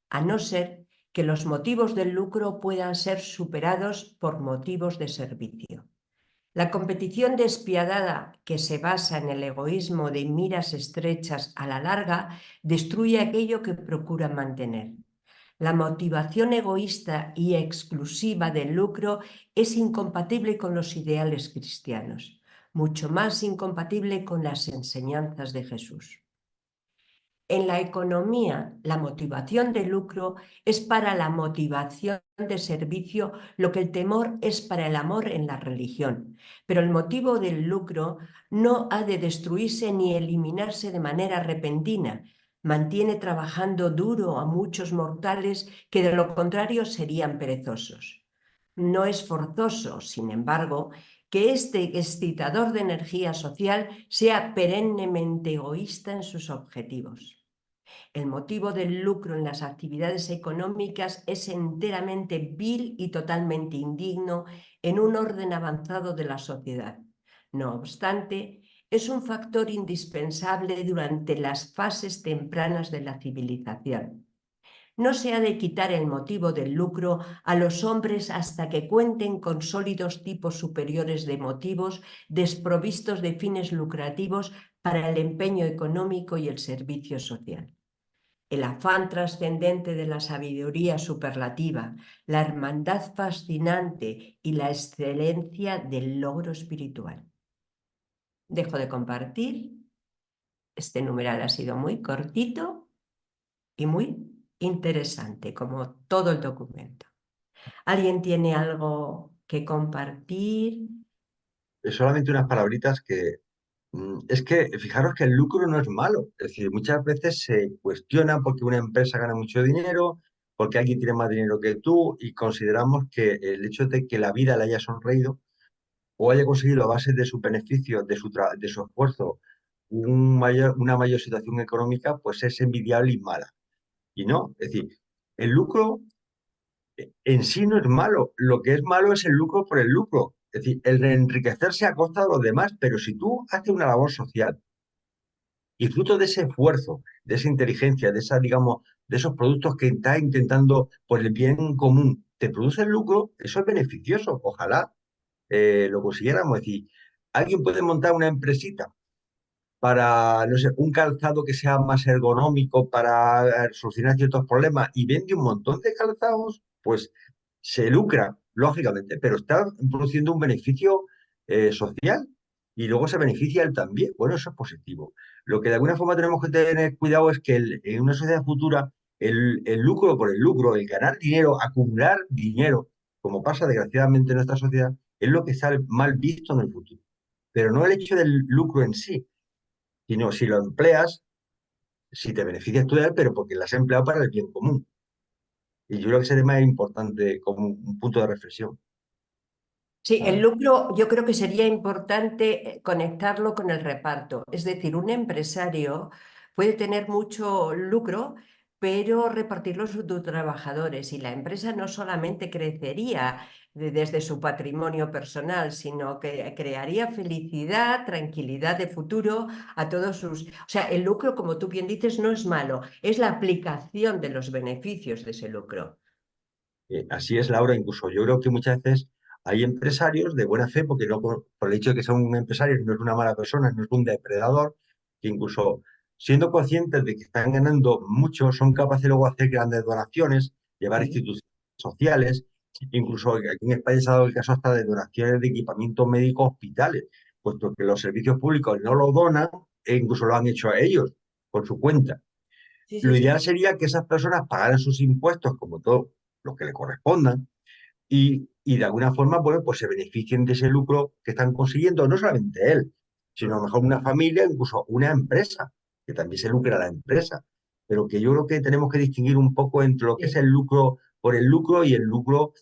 a no ser que los motivos del lucro puedan ser superados por motivos de servicio. La competición despiadada que se basa en el egoísmo de miras estrechas a la larga destruye aquello que procura mantener. La motivación egoísta y exclusiva del lucro es incompatible con los ideales cristianos, mucho más incompatible con las enseñanzas de Jesús. En la economía, la motivación de lucro es para la motivación de servicio lo que el temor es para el amor en la religión. Pero el motivo del lucro no ha de destruirse ni eliminarse de manera repentina. Mantiene trabajando duro a muchos mortales que de lo contrario serían perezosos. No es forzoso, sin embargo, que este excitador de energía social sea perennemente egoísta en sus objetivos. El motivo del lucro en las actividades económicas es enteramente vil y totalmente indigno en un orden avanzado de la sociedad. No obstante, es un factor indispensable durante las fases tempranas de la civilización. No se ha de quitar el motivo del lucro a los hombres hasta que cuenten con sólidos tipos superiores de motivos desprovistos de fines lucrativos para el empeño económico y el servicio social. El afán trascendente de la sabiduría superlativa, la hermandad fascinante y la excelencia del logro espiritual. Dejo de compartir. Este numeral ha sido muy cortito y muy interesante, como todo el documento. ¿Alguien tiene algo que compartir? Solamente unas palabritas que es que fijaros que el lucro no es malo. Es decir, muchas veces se cuestiona porque una empresa gana mucho dinero, porque alguien tiene más dinero que tú y consideramos que el hecho de que la vida le haya sonreído o haya conseguido a base de sus beneficios, de su esfuerzo, una mayor situación económica, pues es envidiable y mala. Y no, es decir, el lucro en sí no es malo. Lo que es malo es el lucro por el lucro. Es decir, el de enriquecerse a costa de los demás. Pero si tú haces una labor social y fruto de ese esfuerzo, de esa inteligencia, de esa, digamos, de esos productos que estás intentando por el bien común, te produce el lucro, eso es beneficioso. Ojalá lo consiguiéramos. Es decir, alguien puede montar una empresita para, no sé, un calzado que sea más ergonómico para solucionar ciertos problemas y vende un montón de calzados, pues se lucra, lógicamente, pero está produciendo un beneficio social y luego se beneficia él también. Bueno, eso es positivo. Lo que de alguna forma tenemos que tener cuidado es que en una sociedad futura el lucro por el lucro, el ganar dinero, acumular dinero, como pasa desgraciadamente en nuestra sociedad, es lo que sale mal visto en el futuro. Pero no el hecho del lucro en sí, sino si lo empleas, si te beneficias tú de él, pero porque lo has empleado para el bien común. Y yo creo que sería más importante como un punto de reflexión. Sí, el lucro yo creo que sería importante conectarlo con el reparto. Es decir, un empresario puede tener mucho lucro, pero repartirlo a sus trabajadores y la empresa no solamente crecería desde su patrimonio personal, sino que crearía felicidad, tranquilidad de futuro a todos sus... O sea, el lucro, como tú bien dices, no es malo, es la aplicación de los beneficios de ese lucro. Así es, Laura, incluso yo creo que muchas veces hay empresarios de buena fe, porque no por el hecho de que son empresarios no es una mala persona, no es un depredador, que incluso siendo conscientes de que están ganando mucho, son capaces luego de hacer grandes donaciones, llevar Sí. instituciones sociales, incluso aquí en España se ha dado el caso hasta de donaciones de equipamiento médico a hospitales, puesto que los servicios públicos no lo donan e incluso lo han hecho a ellos por su cuenta. Sí, Lo sí, sí. ideal sería que esas personas pagaran sus impuestos como todo lo que le correspondan y de alguna forma, bueno, pues se beneficien de ese lucro que están consiguiendo, no solamente él, sino a lo mejor una familia, incluso una empresa, que también se lucra la empresa. Pero que yo creo que tenemos que distinguir un poco entre lo que es Sí. el lucro por el lucro y el lucro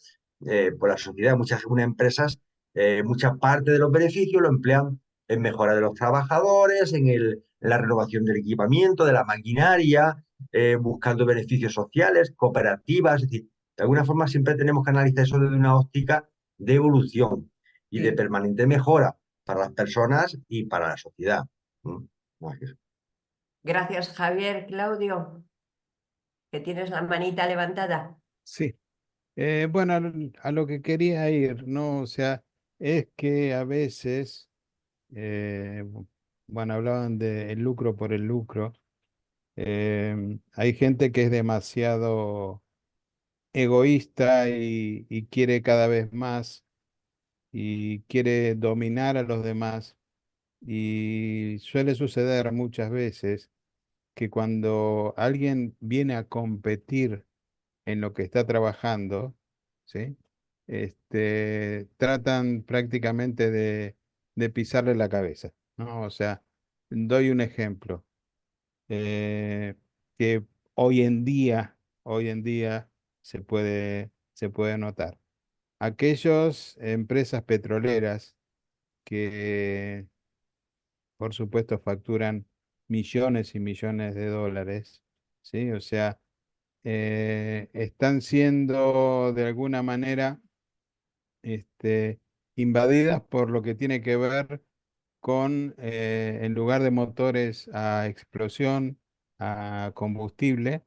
por la sociedad. Unas empresas mucha parte de los beneficios lo emplean en mejora de los trabajadores, en la renovación del equipamiento, de la maquinaria, buscando beneficios sociales, cooperativas. Es decir, de alguna forma siempre tenemos que analizar eso desde una óptica de evolución y de Sí. permanente mejora para las personas y para la sociedad. ¿Mm? Más que eso. Gracias, Javier. Claudio, que tienes la manita levantada. Sí. Bueno, a lo que quería ir, ¿no? O sea, es que a veces, bueno, hablaban de el lucro por el lucro. Hay gente que es demasiado egoísta y quiere cada vez más y quiere dominar a los demás. Y suele suceder muchas veces que cuando alguien viene a competir en lo que está trabajando, ¿sí? Tratan prácticamente de pisarle la cabeza, ¿no? O sea, doy un ejemplo, eh, que hoy en día se puede notar. Aquellas empresas petroleras que, por supuesto, facturan millones y millones de dólares, ¿sí? O sea, están siendo de alguna manera invadidas por lo que tiene que ver con, en lugar de motores a explosión, a combustible,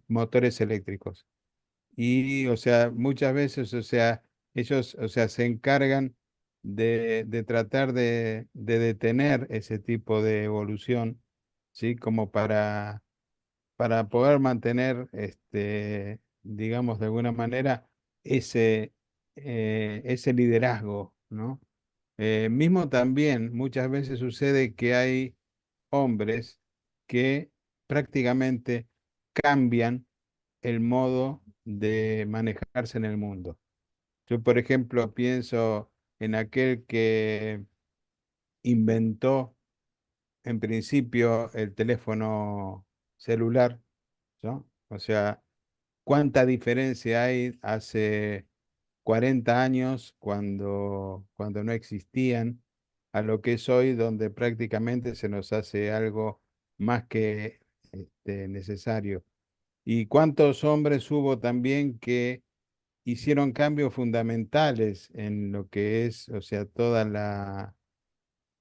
motores eléctricos. Y, o sea, muchas veces, o sea, ellos, o sea, se encargan de tratar de detener ese tipo de evolución, ¿sí? Como para poder mantener, digamos, de alguna manera, ese liderazgo, ¿no? Mismo también muchas veces sucede que hay hombres que prácticamente cambian el modo de manejarse en el mundo. Yo, por ejemplo, pienso en aquel que inventó en principio el teléfono celular, ¿no? O sea, cuánta diferencia hay hace 40 años cuando no existían a lo que es hoy, donde prácticamente se nos hace algo más que necesario. Y cuántos hombres hubo también que hicieron cambios fundamentales en lo que es, o sea, toda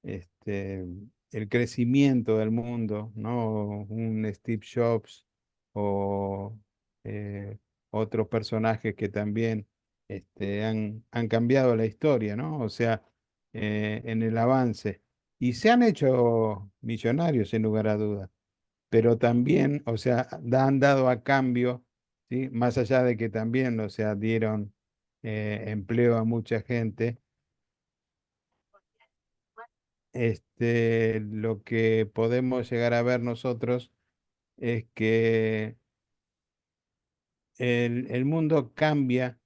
este, el crecimiento del mundo, ¿no? Un Steve Jobs o otros personajes que también han cambiado la historia, ¿no? O sea, en el avance. Y se han hecho millonarios, sin lugar a dudas, pero también, o sea, han dado a cambio, ¿sí? Más allá de que también, o sea, dieron empleo a mucha gente. Lo que podemos llegar a ver nosotros es que el mundo cambia,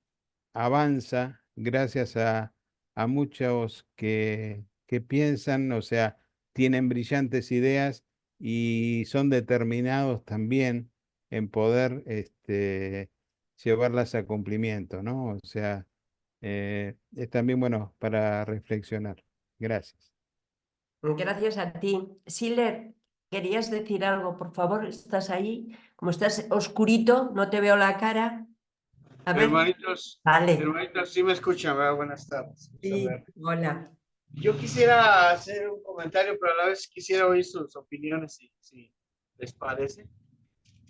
avanza gracias a muchos que piensan, o sea, tienen brillantes ideas y son determinados también en poder llevarlas a cumplimiento, ¿no? O sea, es también bueno para reflexionar. Gracias. Gracias a ti. Siler, ¿querías decir algo? Por favor, ¿estás ahí? Como estás oscurito, no te veo la cara. A ver, Hermanitos, vale. hermanitos, sí me escuchan, ¿verdad? Buenas tardes. Sí, hola. Yo quisiera hacer un comentario, pero a la vez quisiera oír sus opiniones, si les parece.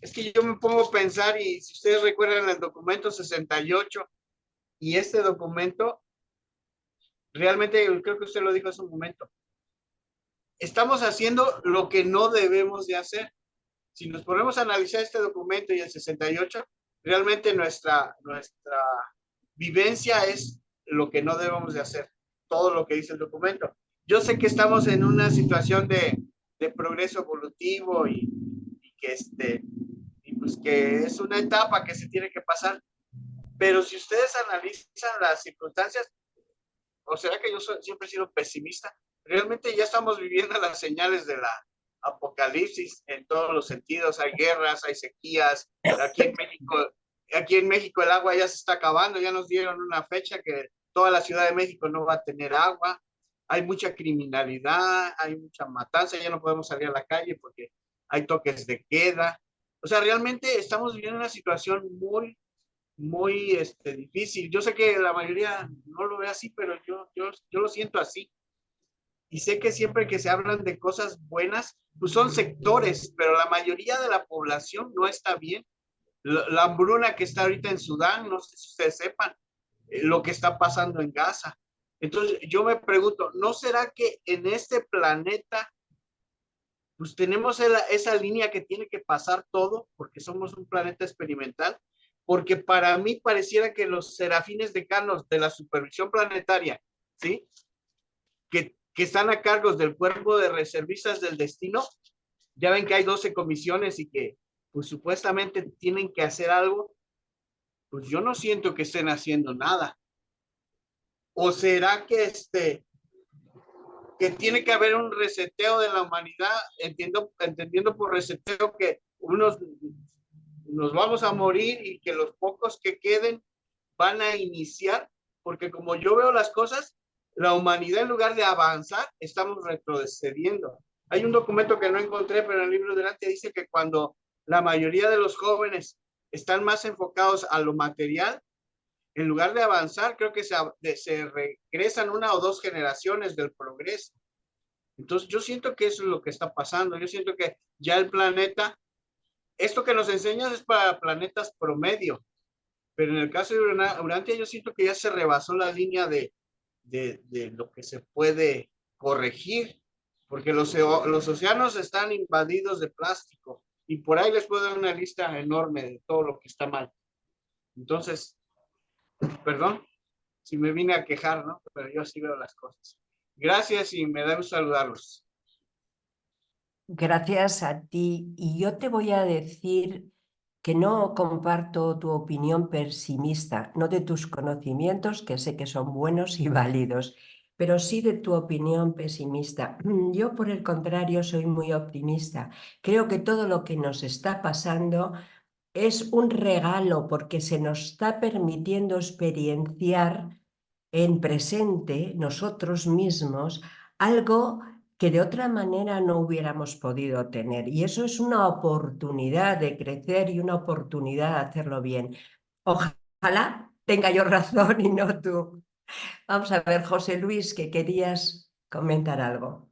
Es que yo me pongo a pensar, y si ustedes recuerdan el documento 68 y este documento, realmente creo que usted lo dijo hace un momento, estamos haciendo lo que no debemos de hacer. Si nos ponemos a analizar este documento y el 68, realmente nuestra vivencia es lo que no debemos de hacer, todo lo que dice el documento. Yo sé que estamos en una situación de progreso evolutivo y que y pues que es una etapa que se tiene que pasar, pero si ustedes analizan las circunstancias, o será que yo siempre he sido pesimista, realmente ya estamos viviendo las señales de la apocalipsis en todos los sentidos. Hay guerras, hay sequías. Aquí en México el agua ya se está acabando, ya nos dieron una fecha que toda la Ciudad de México no va a tener agua, hay mucha criminalidad, hay mucha matanza, ya no podemos salir a la calle porque hay toques de queda. O sea, realmente estamos viviendo una situación muy difícil. Yo sé que la mayoría no lo ve así, pero yo lo siento así. Y sé que siempre que se hablan de cosas buenas, pues son sectores, pero la mayoría de la población no está bien. La hambruna que está ahorita en Sudán, no sé si ustedes sepan lo que está pasando en Gaza. Entonces yo me pregunto, ¿no será que en este planeta pues tenemos esa línea que tiene que pasar todo porque somos un planeta experimental? Porque para mí pareciera que los serafines decanos de la supervisión planetaria, ¿sí? Que están a cargo del cuerpo de reservistas del destino, ya ven que hay 12 comisiones y que pues supuestamente tienen que hacer algo, pues yo no siento que estén haciendo nada. ¿O será que tiene que haber un reseteo de la humanidad, entendiendo por reseteo que unos nos vamos a morir y que los pocos que queden van a iniciar? Porque como yo veo las cosas, la humanidad en lugar de avanzar, estamos retrocediendo. Hay un documento que no encontré, pero en el libro delante dice que cuando la mayoría de los jóvenes están más enfocados a lo material, en lugar de avanzar, creo que se regresan 1 o 2 generaciones del progreso. Entonces, yo siento que eso es lo que está pasando. Yo siento que ya el planeta, esto que nos enseñas es para planetas promedio, pero en el caso de Urantia, yo siento que ya se rebasó la línea de lo que se puede corregir, porque los océanos están invadidos de plástico y por ahí les puedo dar una lista enorme de todo lo que está mal. Entonces, perdón si me vine a quejar, ¿no? Pero yo así veo las cosas. Gracias y me da gusto saludarlos. Gracias a ti. Y yo te voy a decir que no comparto tu opinión pesimista, no de tus conocimientos, que sé que son buenos y válidos, pero sí de tu opinión pesimista. Yo, por el contrario, soy muy optimista. Creo que todo lo que nos está pasando es un regalo porque se nos está permitiendo experienciar en presente nosotros mismos algo que de otra manera no hubiéramos podido tener. Y eso es una oportunidad de crecer y una oportunidad de hacerlo bien. Ojalá tenga yo razón y no tú. Vamos a ver, José Luis, que querías comentar algo.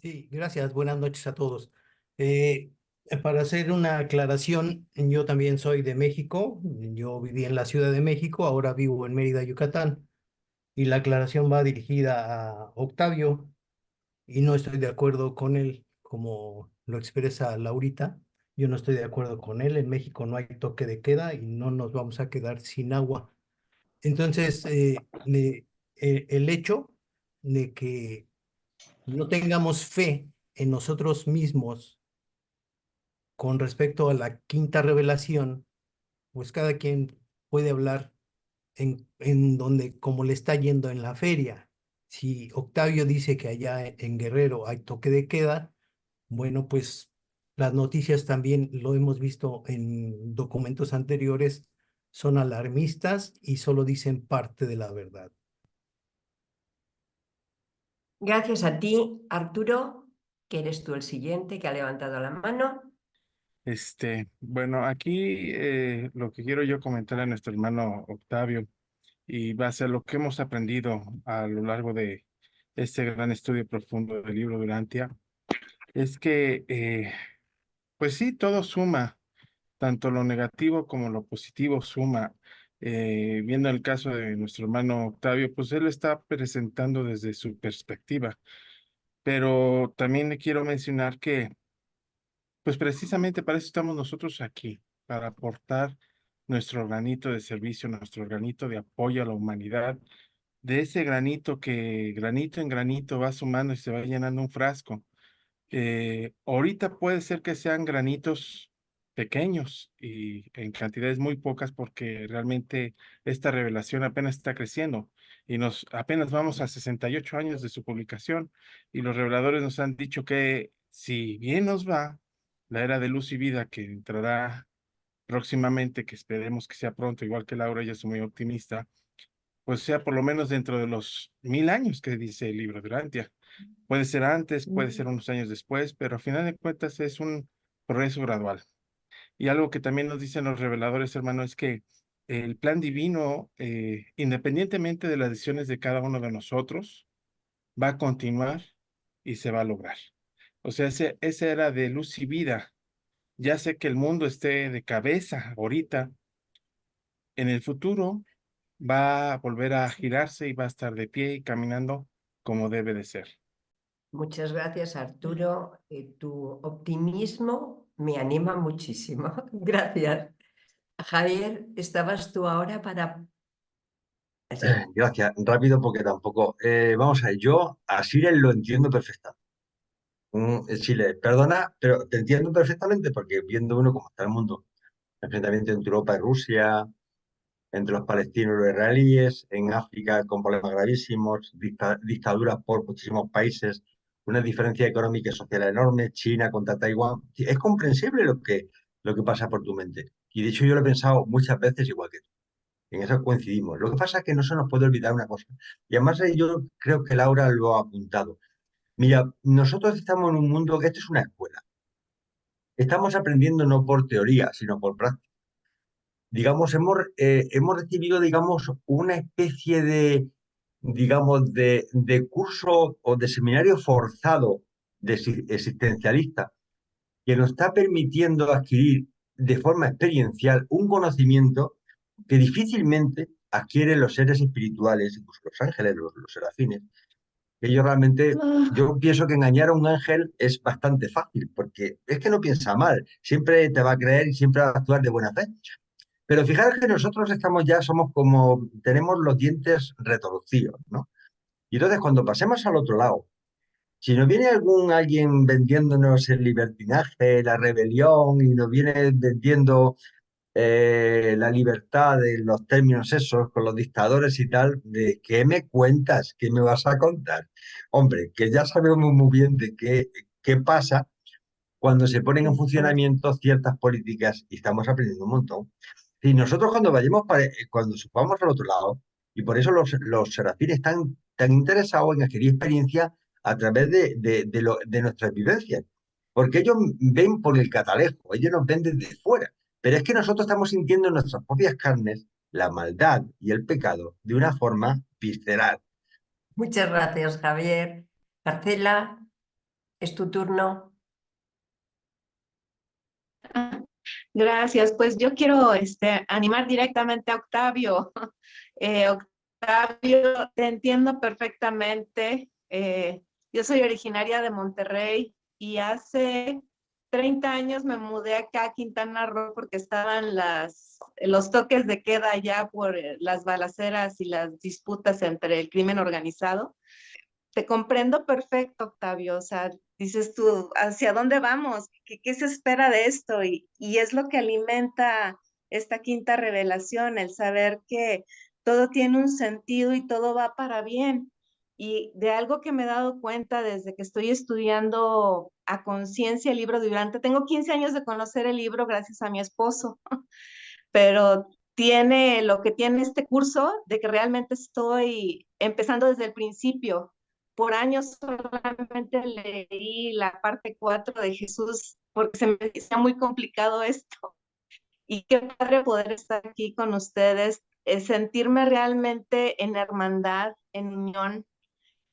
Sí, gracias. Buenas noches a todos. Para hacer una aclaración, yo también soy de México. Yo viví en la Ciudad de México, ahora vivo en Mérida, Yucatán. Y la aclaración va dirigida a Octavio y no estoy de acuerdo con él, como lo expresa Laurita. Yo no estoy de acuerdo con él. En México no hay toque de queda y no nos vamos a quedar sin agua. Entonces, el hecho de que no tengamos fe en nosotros mismos con respecto a la quinta revelación, pues cada quien puede hablar en donde, como le está yendo en la feria. Si Octavio dice que allá en Guerrero hay toque de queda, bueno, pues las noticias también lo hemos visto en documentos anteriores, son alarmistas y solo dicen parte de la verdad. Gracias a ti, Arturo, que eres tú el siguiente que ha levantado la mano. Bueno, aquí lo que quiero yo comentar a nuestro hermano Octavio, y va a ser lo que hemos aprendido a lo largo de este gran estudio profundo del libro Durantia, es que, pues sí, todo suma, tanto lo negativo como lo positivo suma. Viendo el caso de nuestro hermano Octavio, pues él está presentando desde su perspectiva, pero también le quiero mencionar que pues precisamente para eso estamos nosotros aquí, para aportar nuestro granito de servicio, nuestro granito de apoyo a la humanidad, de ese granito que granito en granito va sumando y se va llenando un frasco. Ahorita puede ser que sean granitos pequeños y en cantidades muy pocas porque realmente esta revelación apenas está creciendo y nos apenas vamos a 68 años de su publicación y los reveladores nos han dicho que si bien nos va, la era de luz y vida que entrará próximamente, que esperemos que sea pronto, igual que Laura, ella es muy optimista, pues sea por lo menos dentro de los 1000 años que dice el libro de Urantia. Puede ser antes, puede ser unos años después, pero a final de cuentas es un progreso gradual. Y algo que también nos dicen los reveladores, hermano, es que el plan divino, independientemente de las decisiones de cada uno de nosotros, va a continuar y se va a lograr. O sea, ese era de luz y vida. Ya sé que el mundo esté de cabeza ahorita, en el futuro va a volver a girarse y va a estar de pie y caminando como debe de ser. Muchas gracias, Arturo. Tu optimismo me anima muchísimo. Gracias. Javier, ¿estabas tú ahora para...? Sí. Gracias. Rápido porque tampoco. Vamos a ver, yo a Siles lo entiendo perfectamente. Siles, perdona, pero te entiendo perfectamente porque viendo uno cómo está el mundo, enfrentamiento entre Europa y Rusia, entre los palestinos y los israelíes, en África con problemas gravísimos, dictaduras por muchísimos países, una diferencia económica y social enorme, China contra Taiwán. Es comprensible lo que pasa por tu mente. Y de hecho yo lo he pensado muchas veces igual que tú. En eso coincidimos. Lo que pasa es que no se nos puede olvidar una cosa. Y además yo creo que Laura lo ha apuntado. Mira, nosotros estamos en un mundo que esto es una escuela. Estamos aprendiendo no por teoría, sino por práctica. Digamos, hemos recibido, digamos, una especie digamos, de curso o de seminario forzado existencialista que nos está permitiendo adquirir de forma experiencial un conocimiento que difícilmente adquieren los seres espirituales, incluso los ángeles, los serafines. Ellos realmente, yo pienso que engañar a un ángel es bastante fácil, porque es que no piensa mal, siempre te va a creer y siempre va a actuar de buena fe. Pero fijaros que nosotros somos como, tenemos los dientes retorcidos, ¿no? Y entonces cuando pasemos al otro lado, si nos viene alguien vendiéndonos el libertinaje, la rebelión, y nos viene vendiendo la libertad en los términos esos, con los dictadores y tal, ¿de qué me cuentas? ¿Qué me vas a contar? Hombre, que ya sabemos muy bien de qué pasa cuando se ponen en funcionamiento ciertas políticas y estamos aprendiendo un montón. Y nosotros cuando vamos al otro lado, y por eso los serafines están tan interesados en adquirir experiencia a través de nuestras vivencias, porque ellos ven por el catalejo, ellos nos ven desde fuera, pero es que nosotros estamos sintiendo en nuestras propias carnes la maldad y el pecado de una forma visceral. Muchas gracias, Javier. Marcela, es tu turno. Gracias, pues yo quiero animar directamente a Octavio. Octavio, te entiendo perfectamente. Yo soy originaria de Monterrey y hace 30 años me mudé acá a Quintana Roo porque estaban los toques de queda allá por las balaceras y las disputas entre el crimen organizado. Te comprendo perfecto, Octavio. O sea, dices tú, ¿hacia dónde vamos? ¿Qué se espera de esto? Y es lo que alimenta esta quinta revelación, el saber que todo tiene un sentido y todo va para bien. Y de algo que me he dado cuenta desde que estoy estudiando a conciencia el libro de Durante, tengo 15 años de conocer el libro gracias a mi esposo, pero tiene lo que tiene este curso de que realmente estoy empezando desde el principio. Por años solamente leí la parte 4 de Jesús porque se me hacía muy complicado esto. Y qué padre poder estar aquí con ustedes, sentirme realmente en hermandad, en unión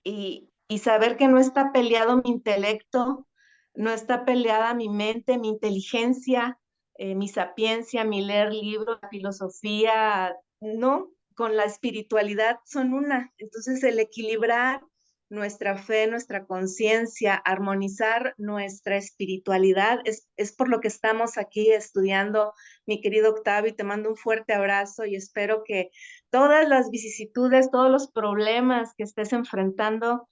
y saber que no está peleado mi intelecto, no está peleada mi mente, mi inteligencia, mi sapiencia, mi leer libros, la filosofía, no, con la espiritualidad son una. Entonces el equilibrar nuestra fe, nuestra conciencia, armonizar nuestra espiritualidad, es por lo que estamos aquí estudiando, mi querido Octavio, y te mando un fuerte abrazo y espero que todas las vicisitudes, todos los problemas que estés enfrentando,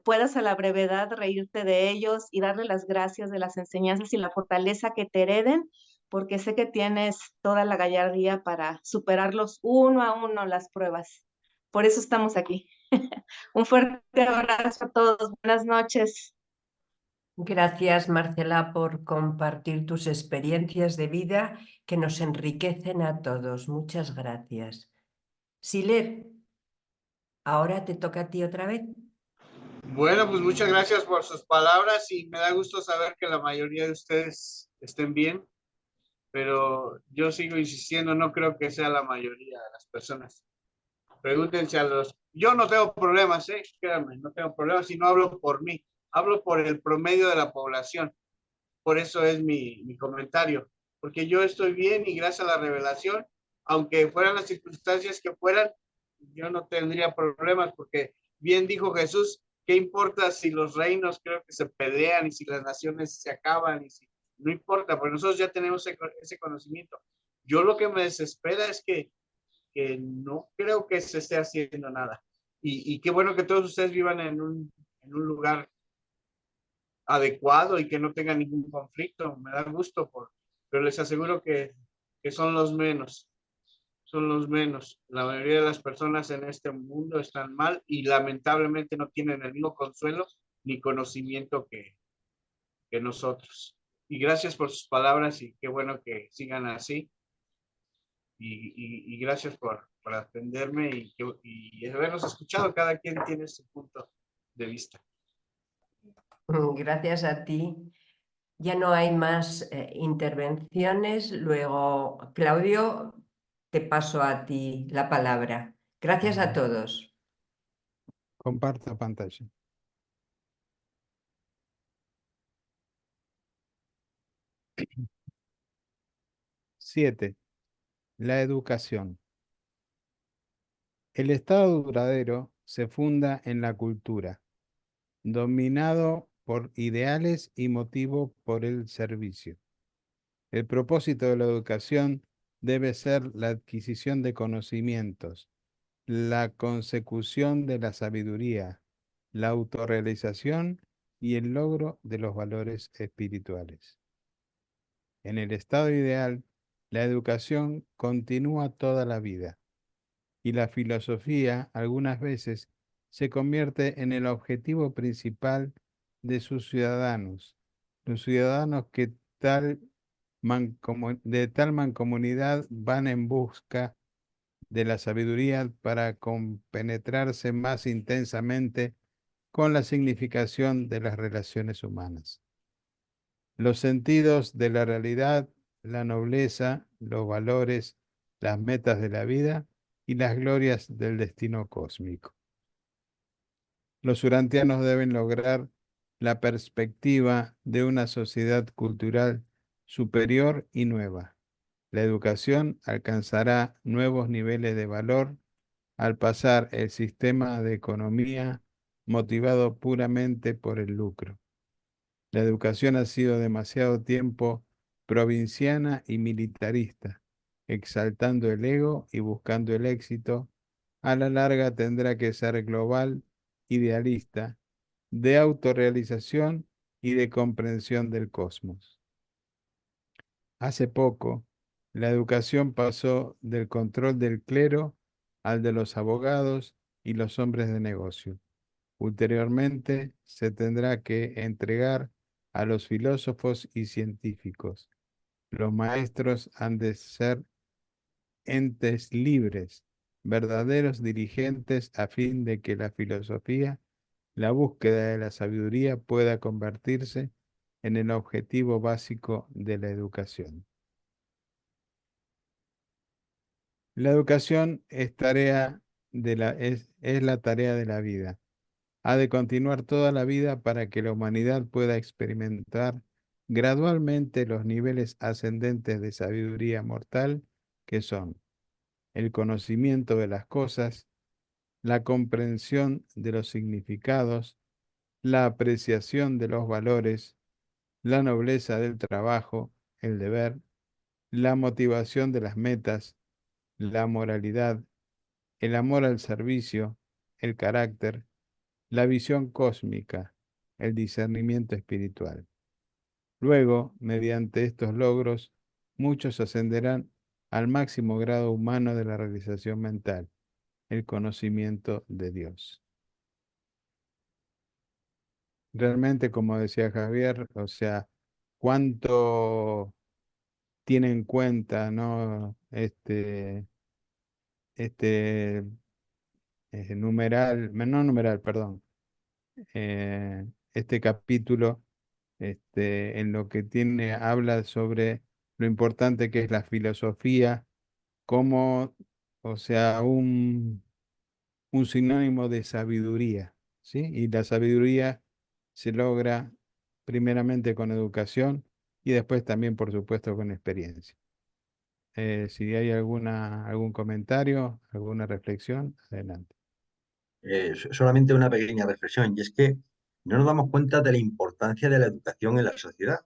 puedas a la brevedad reírte de ellos y darle las gracias de las enseñanzas y la fortaleza que te hereden, porque sé que tienes toda la gallardía para superarlos uno a uno las pruebas. Por eso estamos aquí. Un fuerte abrazo a todos. Buenas noches. Gracias, Marcela, por compartir tus experiencias de vida que nos enriquecen a todos. Muchas gracias. Siler, Ahora te toca a ti otra vez. Bueno, pues muchas gracias por sus palabras y me da gusto saber que la mayoría de ustedes estén bien, pero yo sigo insistiendo, no creo que sea la mayoría de las personas. Pregúntense a los... Yo no tengo problemas, créanme, no tengo problemas y no hablo por mí, hablo por el promedio de la población. Por eso es mi comentario, porque yo estoy bien y gracias a la revelación, aunque fueran las circunstancias que fueran, yo no tendría problemas, porque bien dijo Jesús, ¿qué importa si los reinos creo que se pelean y si las naciones se acaban? Y si, no importa, porque nosotros ya tenemos ese conocimiento. Yo lo que me desespera es que no creo que se esté haciendo nada. Y qué bueno que todos ustedes vivan en un lugar adecuado y que no tengan ningún conflicto. Me da gusto, pero les aseguro que son los menos. Son los menos. La mayoría de las personas en este mundo están mal y lamentablemente no tienen el mismo consuelo ni conocimiento que nosotros. Y gracias por sus palabras y qué bueno que sigan así. Y gracias por atenderme y habernos escuchado. Cada quien tiene su punto de vista. Gracias a ti. Ya no hay más intervenciones. Luego, Claudio, te paso a ti la palabra. Gracias a todos. Comparta pantalla. Siete. La educación. El Estado duradero se funda en la cultura, dominado por ideales y motivo por el servicio. El propósito de la educación debe ser la adquisición de conocimientos, la consecución de la sabiduría, la autorrealización y el logro de los valores espirituales. En el estado ideal, la educación continúa toda la vida y la filosofía algunas veces se convierte en el objetivo principal de sus ciudadanos, los ciudadanos que de tal mancomunidad van en busca de la sabiduría para compenetrarse más intensamente con la significación de las relaciones humanas. Los sentidos de la realidad, la nobleza, los valores, las metas de la vida y las glorias del destino cósmico. Los urantianos deben lograr la perspectiva de una sociedad cultural superior y nueva. La educación alcanzará nuevos niveles de valor al pasar el sistema de economía motivado puramente por el lucro. La educación ha sido demasiado tiempo provinciana y militarista, exaltando el ego y buscando el éxito. A la larga tendrá que ser global, idealista, de autorrealización y de comprensión del cosmos. Hace poco, la educación pasó del control del clero al de los abogados y los hombres de negocio. Ulteriormente, se tendrá que entregar a los filósofos y científicos. Los maestros han de ser entes libres, verdaderos dirigentes a fin de que la filosofía, la búsqueda de la sabiduría pueda convertirse en el objetivo básico de la educación. La educación es la tarea de la vida. Ha de continuar toda la vida para que la humanidad pueda experimentar gradualmente los niveles ascendentes de sabiduría mortal que son el conocimiento de las cosas, la comprensión de los significados, la apreciación de los valores, la nobleza del trabajo, el deber, la motivación de las metas, la moralidad, el amor al servicio, el carácter, la visión cósmica, el discernimiento espiritual. Luego, mediante estos logros, muchos ascenderán al máximo grado humano de la realización mental, el conocimiento de Dios. Realmente, como decía Javier, o sea, cuánto tiene en cuenta, ¿no? no numeral, perdón, este capítulo, en lo que habla sobre lo importante que es la filosofía como, o sea, un sinónimo de sabiduría, ¿sí? Y la sabiduría se logra primeramente con educación y después también, por supuesto, con experiencia. Si hay algún comentario, alguna reflexión, adelante. Solamente una pequeña reflexión, y es que no nos damos cuenta de la importancia de la educación en la sociedad.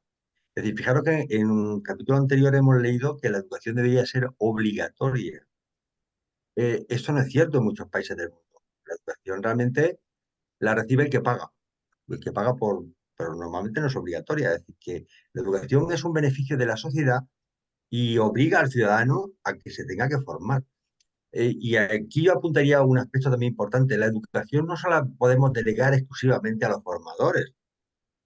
Es decir, fijaros que en un capítulo anterior hemos leído que la educación debería ser obligatoria. Esto no es cierto en muchos países del mundo. La educación realmente la recibe el que paga pero normalmente no es obligatoria. Es decir, que la educación es un beneficio de la sociedad y obliga al ciudadano a que se tenga que formar. Y aquí yo apuntaría a un aspecto también importante. La educación no solo la podemos delegar exclusivamente a los formadores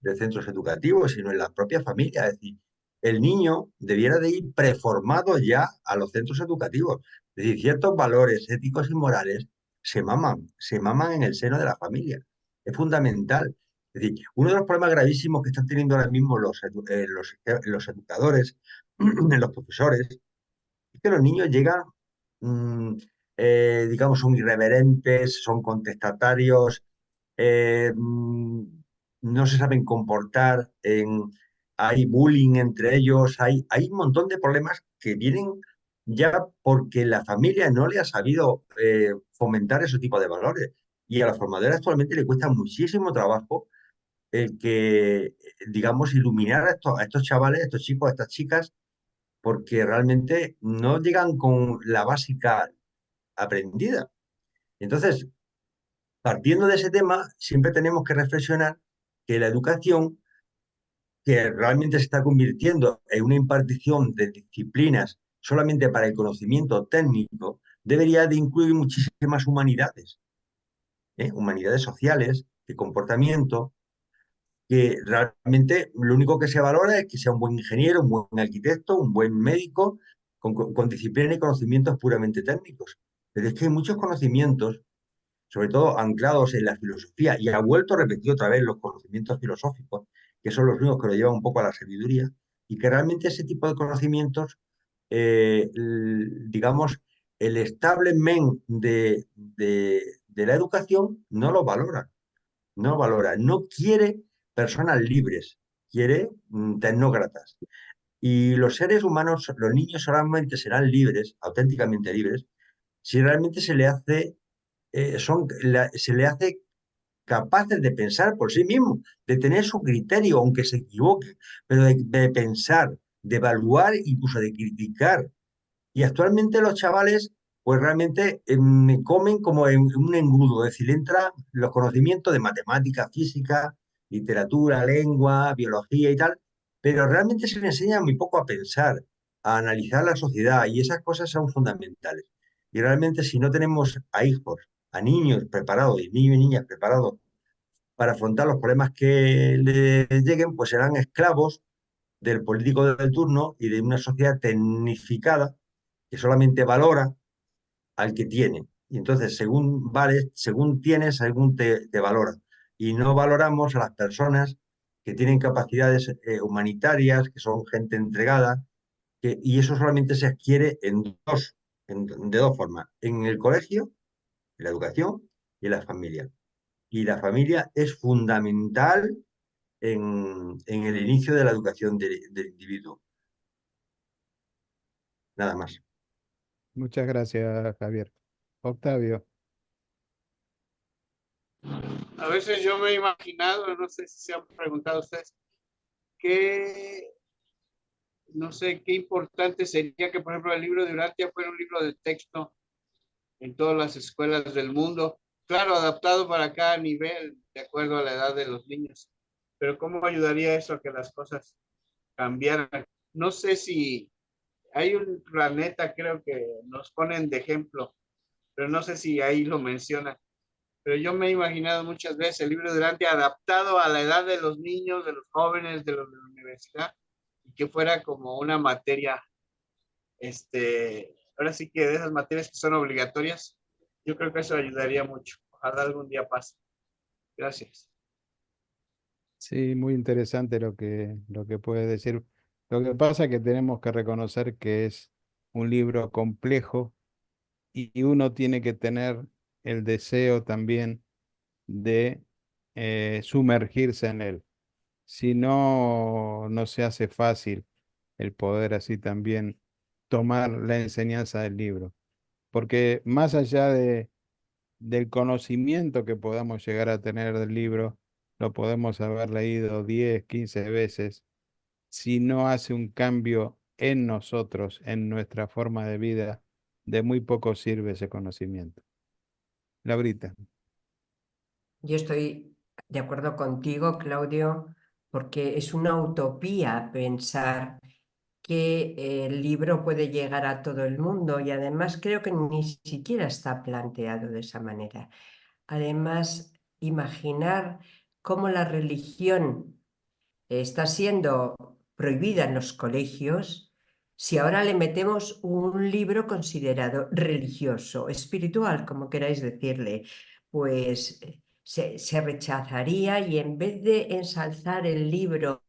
de centros educativos, sino en la propia familia. Es decir, el niño debiera de ir preformado ya a los centros educativos. Es decir, ciertos valores éticos y morales se maman en el seno de la familia. Es fundamental. Es decir, uno de los problemas gravísimos que están teniendo ahora mismo los educadores, los profesores, es que los niños llegan, mm, digamos, son irreverentes, son contestatarios, no se saben comportar, hay bullying entre ellos, hay un montón de problemas que vienen ya porque la familia no le ha sabido fomentar ese tipo de valores. Y a los formadores actualmente le cuesta muchísimo trabajo el que, digamos, iluminar a estos chavales, a estos chicos, a estas chicas, porque realmente no llegan con la básica aprendida. Entonces, partiendo de ese tema, siempre tenemos que reflexionar que la educación, que realmente se está convirtiendo en una impartición de disciplinas solamente para el conocimiento técnico, debería de incluir muchísimas humanidades, humanidades sociales, de comportamiento, que realmente lo único que se valora es que sea un buen ingeniero, un buen arquitecto, un buen médico, con disciplina y conocimientos puramente técnicos. Pero es que hay muchos conocimientos, sobre todo anclados en la filosofía, y ha vuelto a repetir otra vez los conocimientos filosóficos, que son los únicos que lo llevan un poco a la sabiduría, y que realmente ese tipo de conocimientos, digamos, el establishment de la educación no lo valora, no quiere personas libres, quiere tecnócratas. Y los seres humanos, los niños solamente serán libres, auténticamente libres, si realmente se le hace capaces de pensar por sí mismos, de tener su criterio, aunque se equivoque, pero de pensar, de evaluar, incluso de criticar. Y actualmente los chavales, pues realmente comen como en un engrudo, es decir, entra los conocimientos de matemática, física, literatura, lengua, biología y tal, pero realmente se les enseña muy poco a pensar, a analizar la sociedad, y esas cosas son fundamentales. Y realmente si no tenemos a hijos, a niños preparados, y niños y niñas preparados para afrontar los problemas que les lleguen, pues serán esclavos del político del turno y de una sociedad tecnificada que solamente valora al que tiene. Y entonces, según vales, según tienes, según te valora. Y no valoramos a las personas que tienen capacidades humanitarias, que son gente entregada, y eso solamente se adquiere de dos formas, en el colegio, en la educación y en la familia. Y la familia es fundamental en el inicio de la educación del individuo. Nada más. Muchas gracias, Javier. Octavio. A veces yo me he imaginado, no sé si se han preguntado ustedes, qué, no sé, qué importante sería que, por ejemplo, el libro de Urantia fuera un libro de texto en todas las escuelas del mundo. Claro, adaptado para cada nivel, de acuerdo a la edad de los niños. Pero ¿cómo ayudaría eso a que las cosas cambiaran? No sé si hay un planeta, creo que nos ponen de ejemplo, pero no sé si ahí lo mencionan. Pero yo me he imaginado muchas veces el libro de Dante adaptado a la edad de los niños, de los jóvenes, de los de la universidad, y que fuera como una materia, ahora sí que de esas materias que son obligatorias, Yo creo que eso ayudaría mucho. Ojalá algún día pase. Gracias. Sí, muy interesante lo que puedes decir. Lo que pasa es que tenemos que reconocer que es un libro complejo y uno tiene que tener el deseo también de sumergirse en él. Si no, no se hace fácil el poder así también tomar la enseñanza del libro. Porque más allá del conocimiento que podamos llegar a tener del libro, lo podemos haber leído 10, 15 veces, si no hace un cambio en nosotros, en nuestra forma de vida, de muy poco sirve ese conocimiento. Laurita. Yo estoy de acuerdo contigo, Claudio, porque es una utopía pensar que el libro puede llegar a todo el mundo y además creo que ni siquiera está planteado de esa manera. Además, imaginar cómo la religión está siendo prohibida en los colegios, si ahora le metemos un libro considerado religioso, espiritual, como queráis decirle, pues se rechazaría y en vez de ensalzar el libro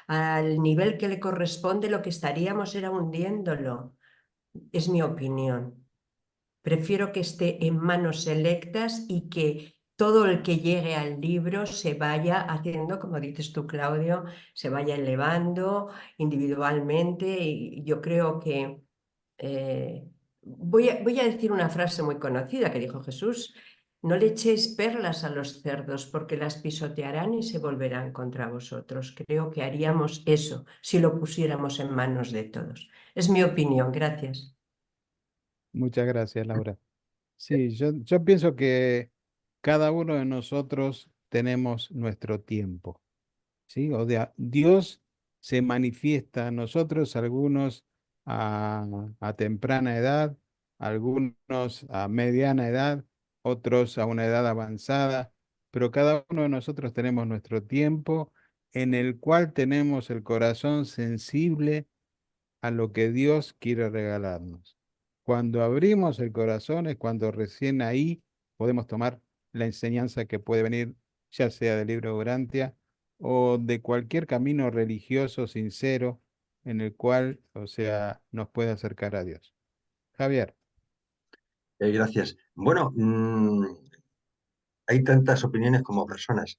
al nivel que le corresponde, lo que estaríamos era hundiéndolo. Es mi opinión. Prefiero que esté en manos selectas y que todo el que llegue al libro se vaya haciendo, como dices tú, Claudio, se vaya elevando individualmente. Y yo creo que voy a decir una frase muy conocida que dijo Jesús: no le echéis perlas a los cerdos porque las pisotearán y se volverán contra vosotros. Creo que haríamos eso si lo pusiéramos en manos de todos. Es mi opinión. Gracias. Muchas gracias, Laura. Sí, yo pienso que cada uno de nosotros tenemos nuestro tiempo, ¿sí? O sea, Dios se manifiesta a nosotros, algunos a temprana edad, algunos a mediana edad, otros a una edad avanzada, pero cada uno de nosotros tenemos nuestro tiempo en el cual tenemos el corazón sensible a lo que Dios quiere regalarnos. Cuando abrimos el corazón es cuando recién ahí podemos tomar la enseñanza que puede venir, ya sea del libro de Urantia o de cualquier camino religioso sincero en el cual, o sea, nos puede acercar a Dios. Javier. Gracias. Bueno, hay tantas opiniones como personas.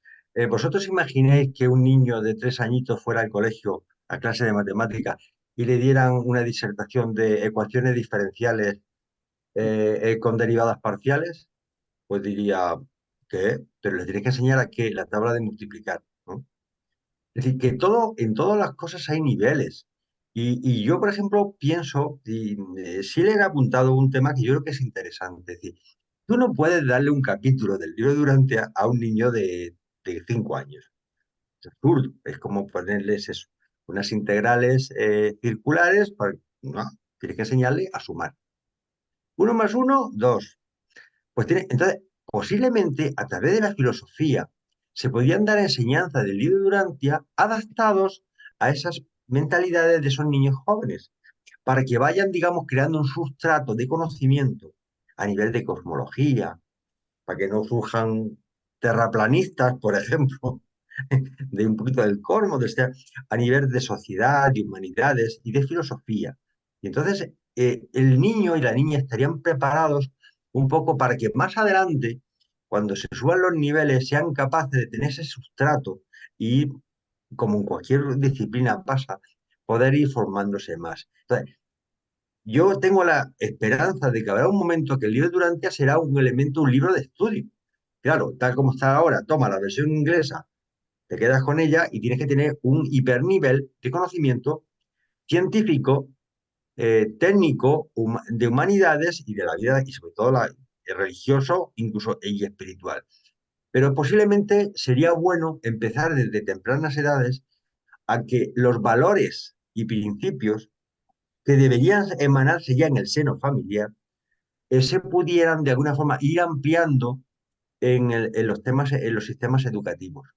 ¿Vosotros imagináis que un niño de 3 añitos fuera al colegio a clase de matemáticas y le dieran una disertación de ecuaciones diferenciales con derivadas parciales? Pues diría, ¿qué? Pero le tienes que enseñar a qué, la tabla de multiplicar, ¿no? Es decir, que todo, en todas las cosas hay niveles. Y yo, por ejemplo, pienso, y sí le he apuntado un tema que yo creo que es interesante. Es decir, tú no puedes darle un capítulo del libro Durante a un niño de 5 años. Es absurdo. Es como ponerles eso, unas integrales circulares, no, tienes que enseñarle a sumar. 1 más 1, 2. Pues entonces, posiblemente a través de la filosofía se podían dar enseñanzas del libro de Durantia adaptados a esas mentalidades de esos niños jóvenes, para que vayan, digamos, creando un sustrato de conocimiento a nivel de cosmología, para que no surjan terraplanistas, por ejemplo, de un poquito del cosmos, a nivel de sociedad, de humanidades y de filosofía. Y entonces el niño y la niña estarían preparados un poco para que más adelante, cuando se suban los niveles, sean capaces de tener ese sustrato y, como en cualquier disciplina pasa, poder ir formándose más. Entonces, yo tengo la esperanza de que habrá un momento que el libro de Durantia será un elemento, un libro de estudio. Claro, tal como está ahora, toma la versión inglesa, te quedas con ella y tienes que tener un hipernivel de conocimiento científico, técnico, de humanidades y de la vida, y sobre todo religioso, incluso y espiritual. Pero posiblemente sería bueno empezar desde tempranas edades a que los valores y principios que deberían emanarse ya en el seno familiar se pudieran de alguna forma ir ampliando en los temas, en los sistemas educativos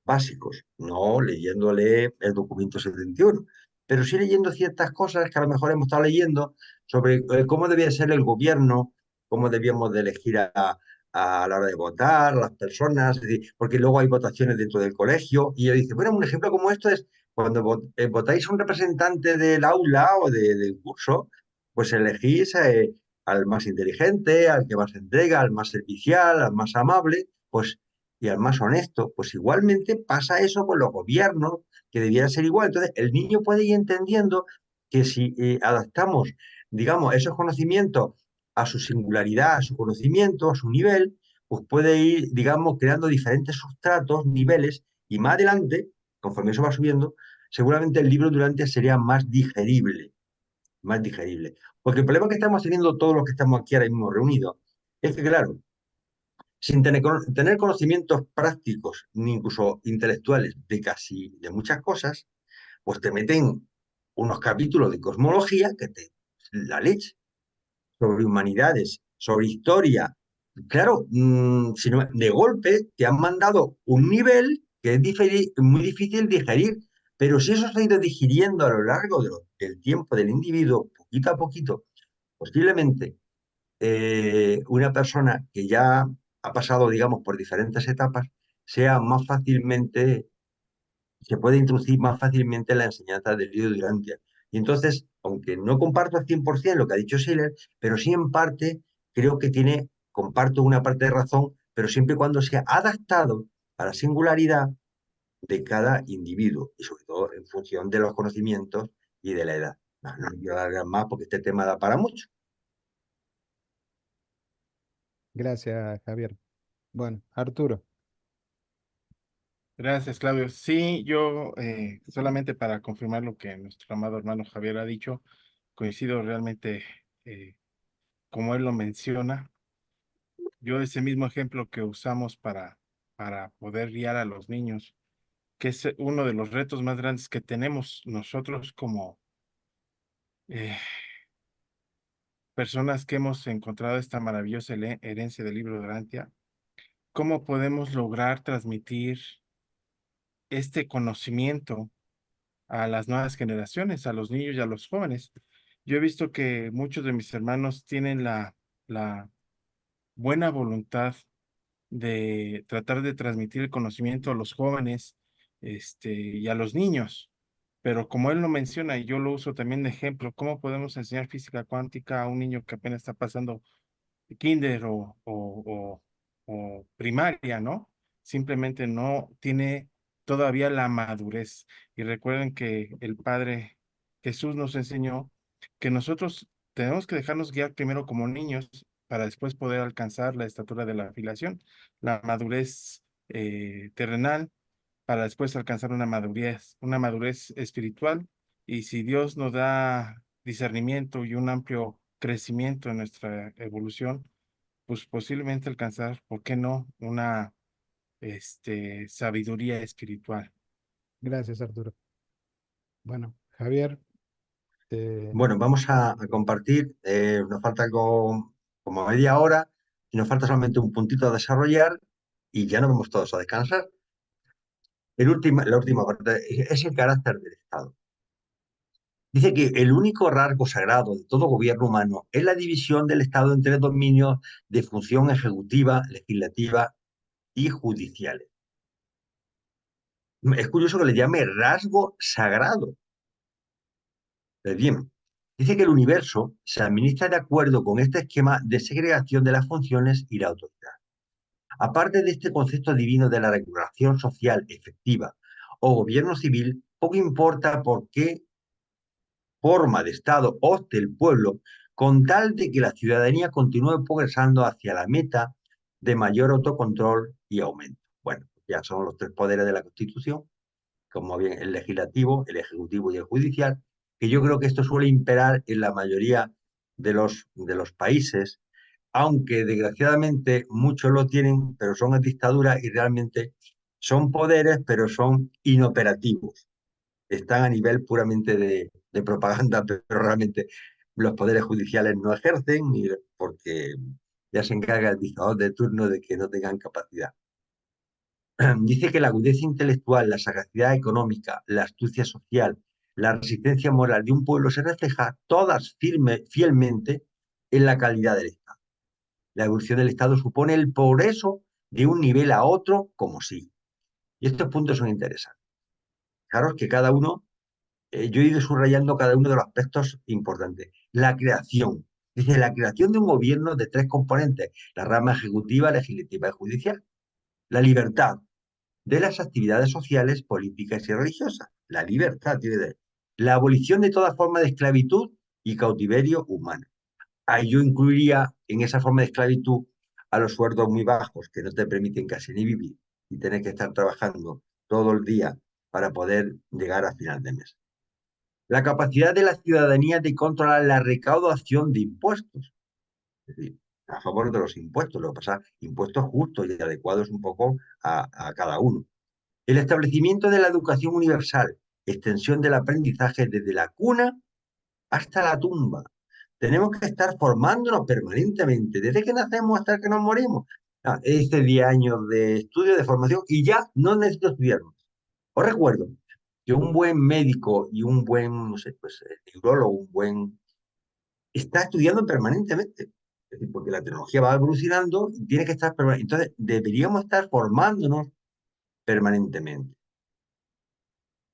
básicos, no leyéndole el documento 71, pero sí leyendo ciertas cosas que a lo mejor hemos estado leyendo sobre cómo debía ser el gobierno cómo debíamos de elegir a la hora de votar, a las personas, es decir, porque luego hay votaciones dentro del colegio, y ella dice, bueno, un ejemplo como esto es cuando votáis a un representante del aula o del curso, pues elegís al más inteligente, al que más entrega, al más servicial, al más amable, pues, y al más honesto. Pues igualmente pasa eso con los gobiernos, que debiera ser igual. Entonces, el niño puede ir entendiendo que si adaptamos, digamos, esos conocimientos a su singularidad, a su conocimiento, a su nivel, pues puede ir, digamos, creando diferentes sustratos, niveles, y más adelante, conforme eso va subiendo, seguramente el libro Durantia sería más digerible, más digerible. Porque el problema que estamos teniendo todos los que estamos aquí ahora mismo reunidos es que, claro, sin tener conocimientos prácticos ni incluso intelectuales de muchas cosas, pues te meten unos capítulos de cosmología que te la leche, sobre humanidades, sobre historia. Claro, si no, de golpe te han mandado un nivel que es muy difícil digerir, pero si eso se ha ido digiriendo a lo largo del tiempo del individuo, poquito a poquito, posiblemente una persona que ya ha pasado, digamos, por diferentes etapas, sea más fácilmente, se puede introducir más fácilmente en la enseñanza del libro de Durantia. Y entonces, aunque no comparto al 100% lo que ha dicho Schiller, pero sí en parte creo que comparto una parte de razón, pero siempre y cuando sea adaptado a la singularidad de cada individuo y sobre todo en función de los conocimientos y de la edad. No quiero alargar más porque este tema da para mucho. Gracias, Javier. Bueno, Arturo. Gracias, Claudio. Sí, yo solamente para confirmar lo que nuestro amado hermano Javier ha dicho, coincido realmente como él lo menciona. Yo ese mismo ejemplo que usamos para poder guiar a los niños, que es uno de los retos más grandes que tenemos nosotros como eh, personas que hemos encontrado esta maravillosa herencia del libro de Durantia, ¿cómo podemos lograr transmitir este conocimiento a las nuevas generaciones, a los niños y a los jóvenes? Yo he visto que muchos de mis hermanos tienen la buena voluntad de tratar de transmitir el conocimiento a los jóvenes, y a los niños. Pero como él lo menciona y yo lo uso también de ejemplo, ¿cómo podemos enseñar física cuántica a un niño que apenas está pasando kinder o primaria, ¿no? Simplemente no tiene todavía la madurez. Y recuerden que el Padre Jesús nos enseñó que nosotros tenemos que dejarnos guiar primero como niños para después poder alcanzar la estatura de la filiación, la madurez terrenal, para después alcanzar una madurez espiritual. Y si Dios nos da discernimiento y un amplio crecimiento en nuestra evolución, pues posiblemente alcanzar, ¿por qué no?, una sabiduría espiritual. Gracias, Arturo. Bueno, Javier. Bueno, vamos a compartir, nos falta como media hora y nos falta solamente un puntito a desarrollar y ya nos vamos todos a descansar. La última parte es el carácter del Estado. Dice que el único rasgo sagrado de todo gobierno humano es la división del Estado en tres dominios de función ejecutiva, legislativa y judiciales. Es curioso que le llame rasgo sagrado. Pues bien, dice que el universo se administra de acuerdo con este esquema de segregación de las funciones y la autoridad. Aparte de este concepto divino de la regulación social efectiva o gobierno civil, poco importa por qué forma de Estado opte el pueblo, con tal de que la ciudadanía continúe progresando hacia la meta de mayor autocontrol y aumento. Bueno, ya son los tres poderes de la Constitución, como bien el legislativo, el ejecutivo y el judicial, que yo creo que esto suele imperar en la mayoría de los países, aunque desgraciadamente muchos lo tienen, pero son dictaduras y realmente son poderes, pero son inoperativos. Están a nivel puramente de propaganda, pero realmente los poderes judiciales no ejercen porque ya se encarga el dictador de turno de que no tengan capacidad. Dice que la agudeza intelectual, la sagacidad económica, la astucia social, la resistencia moral de un pueblo se refleja todas fielmente en la calidad del Estado. La evolución del Estado supone el progreso de un nivel a otro como sí. Y estos puntos son interesantes. Fijaros que cada uno, yo he ido subrayando cada uno de los aspectos importantes. La creación. Dice, la creación de un gobierno de 3 componentes, la rama ejecutiva, legislativa y judicial. La libertad de las actividades sociales, políticas y religiosas. La libertad tiene de la abolición de toda forma de esclavitud y cautiverio humano. Ahí yo incluiría en esa forma de esclavitud a los sueldos muy bajos que no te permiten casi ni vivir y tener que estar trabajando todo el día para poder llegar a final de mes. La capacidad de la ciudadanía de controlar la recaudación de impuestos. Es decir, a favor de los impuestos, lo que pasa, impuestos justos y adecuados un poco a cada uno. El establecimiento de la educación universal, extensión del aprendizaje desde la cuna hasta la tumba. Tenemos que estar formándonos permanentemente, desde que nacemos hasta que nos morimos. Hice 10 años de estudio, de formación, y ya no necesito estudiar más. Os recuerdo que un buen médico y un buen, no sé, pues, neurólogo, un buen, está estudiando permanentemente. Es decir, porque la tecnología va evolucionando y tiene que estar permanentemente. Entonces, deberíamos estar formándonos permanentemente.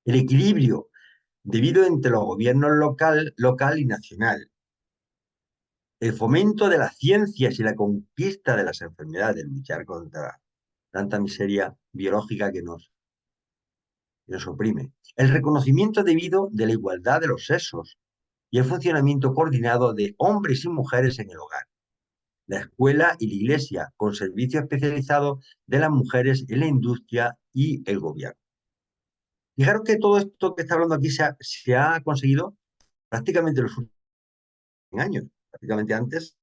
El equilibrio debido entre los gobiernos local y nacional. El fomento de las ciencias y la conquista de las enfermedades, luchar contra tanta miseria biológica que nos oprime. El reconocimiento debido de la igualdad de los sexos y el funcionamiento coordinado de hombres y mujeres en el hogar. La escuela y la iglesia, con servicios especializados de las mujeres en la industria y el gobierno. Fijaros que todo esto que está hablando aquí se ha conseguido prácticamente en los últimos años. Prácticamente antes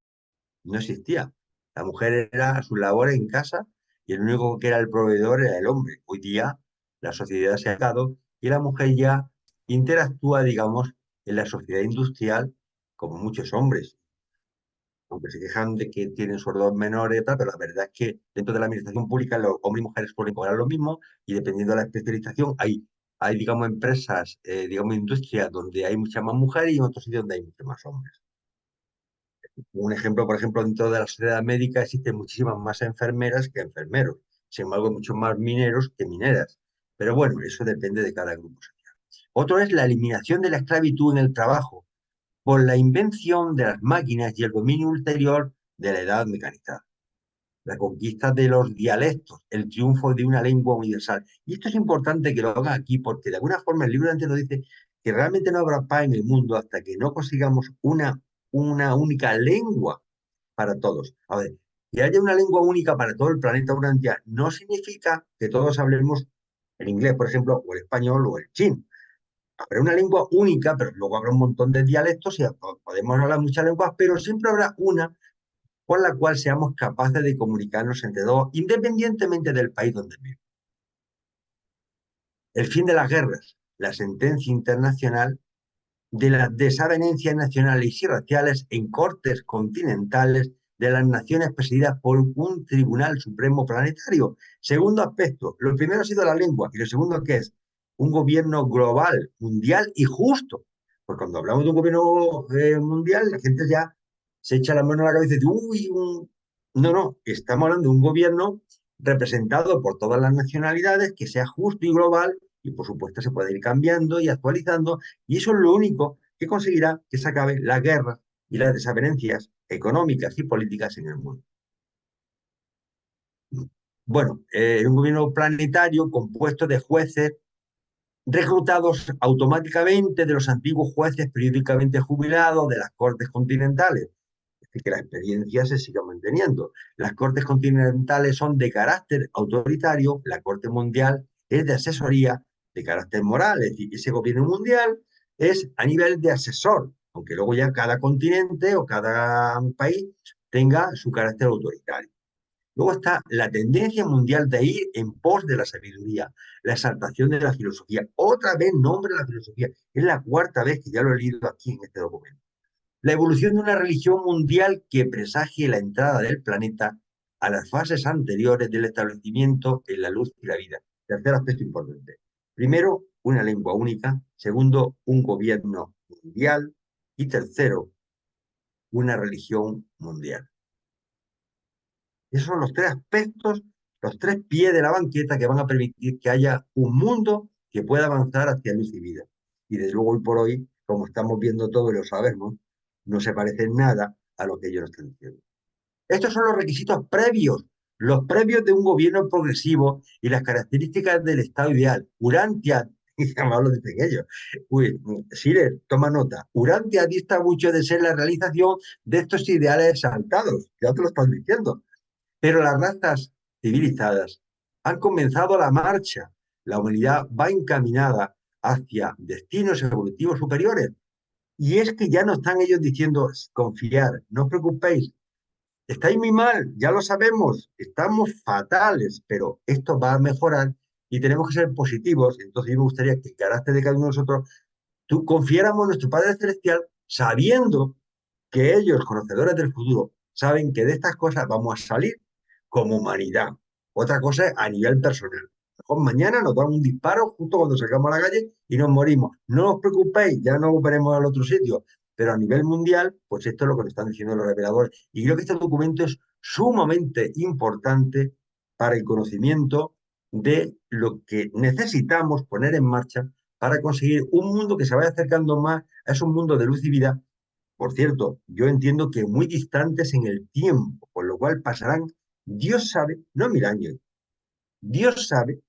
no existía. La mujer era su labor en casa y el único que era el proveedor era el hombre. Hoy día la sociedad se ha dado y la mujer ya interactúa, digamos, en la sociedad industrial como muchos hombres. Aunque se quejan de que tienen sueldos menores y tal, pero la verdad es que dentro de la administración pública los hombres y mujeres pueden cobrar lo mismo y dependiendo de la especialización hay digamos, empresas, digamos, industrias donde hay muchas más mujeres y en otros sitios donde hay muchos más hombres. Un ejemplo, por ejemplo, dentro de la sociedad médica existen muchísimas más enfermeras que enfermeros. Sin embargo, hay muchos más mineros que mineras. Pero bueno, eso depende de cada grupo social. Otro es la eliminación de la esclavitud en el trabajo por la invención de las máquinas y el dominio ulterior de la edad mecanizada. La conquista de los dialectos, el triunfo de una lengua universal. Y esto es importante que lo haga aquí porque de alguna forma el libro de antes nos dice que realmente no habrá paz en el mundo hasta que no consigamos una única lengua para todos. A ver, que haya una lengua única para todo el planeta Urantia no significa que todos hablemos el inglés, por ejemplo, o el español o el chino. Habrá una lengua única, pero luego habrá un montón de dialectos y podemos hablar muchas lenguas, pero siempre habrá una con la cual seamos capaces de comunicarnos entre todos, independientemente del país donde vivimos. El fin de las guerras, la sentencia internacional de las desavenencias nacionales y raciales en cortes continentales de las naciones presididas por un tribunal supremo planetario. Segundo aspecto, lo primero ha sido la lengua y lo segundo que es un gobierno global, mundial y justo. Porque cuando hablamos de un gobierno mundial, la gente ya se echa la mano a la cabeza y dice, uy, no, estamos hablando de un gobierno representado por todas las nacionalidades, que sea justo y global, y por supuesto se puede ir cambiando y actualizando, y eso es lo único que conseguirá que se acabe la guerra y las desavenencias económicas y políticas en el mundo. Bueno, un gobierno planetario compuesto de jueces reclutados automáticamente de los antiguos jueces periódicamente jubilados de las cortes continentales. Es decir, que la experiencia se siga manteniendo. Las cortes continentales son de carácter autoritario, la corte mundial es de asesoría de carácter moral, es decir, ese gobierno mundial es a nivel de asesor, aunque luego ya cada continente o cada país tenga su carácter autoritario. Luego está la tendencia mundial de ir en pos de la sabiduría, la exaltación de la filosofía. Otra vez nombre la filosofía. Es la 4ª vez que ya lo he leído aquí en este documento. La evolución de una religión mundial que presagie la entrada del planeta a las fases anteriores del establecimiento en la luz y la vida. Tercer aspecto importante. Primero, una lengua única. Segundo, un gobierno mundial. Y tercero, una religión mundial. Esos son los tres aspectos, los tres pies de la banqueta que van a permitir que haya un mundo que pueda avanzar hacia luz y vida. Y desde luego hoy por hoy, como estamos viendo todo y lo sabemos, no se parece en nada a lo que ellos están diciendo. Estos son los requisitos previos, los previos de un gobierno progresivo y las características del Estado ideal. Urantia, además lo dicen ellos. Uy, Siles, toma nota. Urantia dista mucho de ser la realización de estos ideales exaltados, ya te lo están diciendo. Pero las razas civilizadas han comenzado la marcha. La humanidad va encaminada hacia destinos evolutivos superiores. Y es que ya no están ellos diciendo confiar, no os preocupéis, estáis muy mal, ya lo sabemos, estamos fatales, pero esto va a mejorar y tenemos que ser positivos. Entonces, yo me gustaría que el carácter de cada uno de nosotros, tú confiáramos en nuestro Padre Celestial, sabiendo que ellos, conocedores del futuro, saben que de estas cosas vamos a salir como humanidad. Otra cosa es a nivel personal. Mejor mañana nos dan un disparo justo cuando salgamos a la calle y nos morimos. No os preocupéis, ya no veremos al otro sitio. Pero a nivel mundial, pues esto es lo que nos están diciendo los reveladores. Y creo que este documento es sumamente importante para el conocimiento de lo que necesitamos poner en marcha para conseguir un mundo que se vaya acercando más a esos mundos de luz y vida. Por cierto, yo entiendo que muy distantes en el tiempo, con lo cual pasarán, Dios sabe, no 1000 años, Dios sabe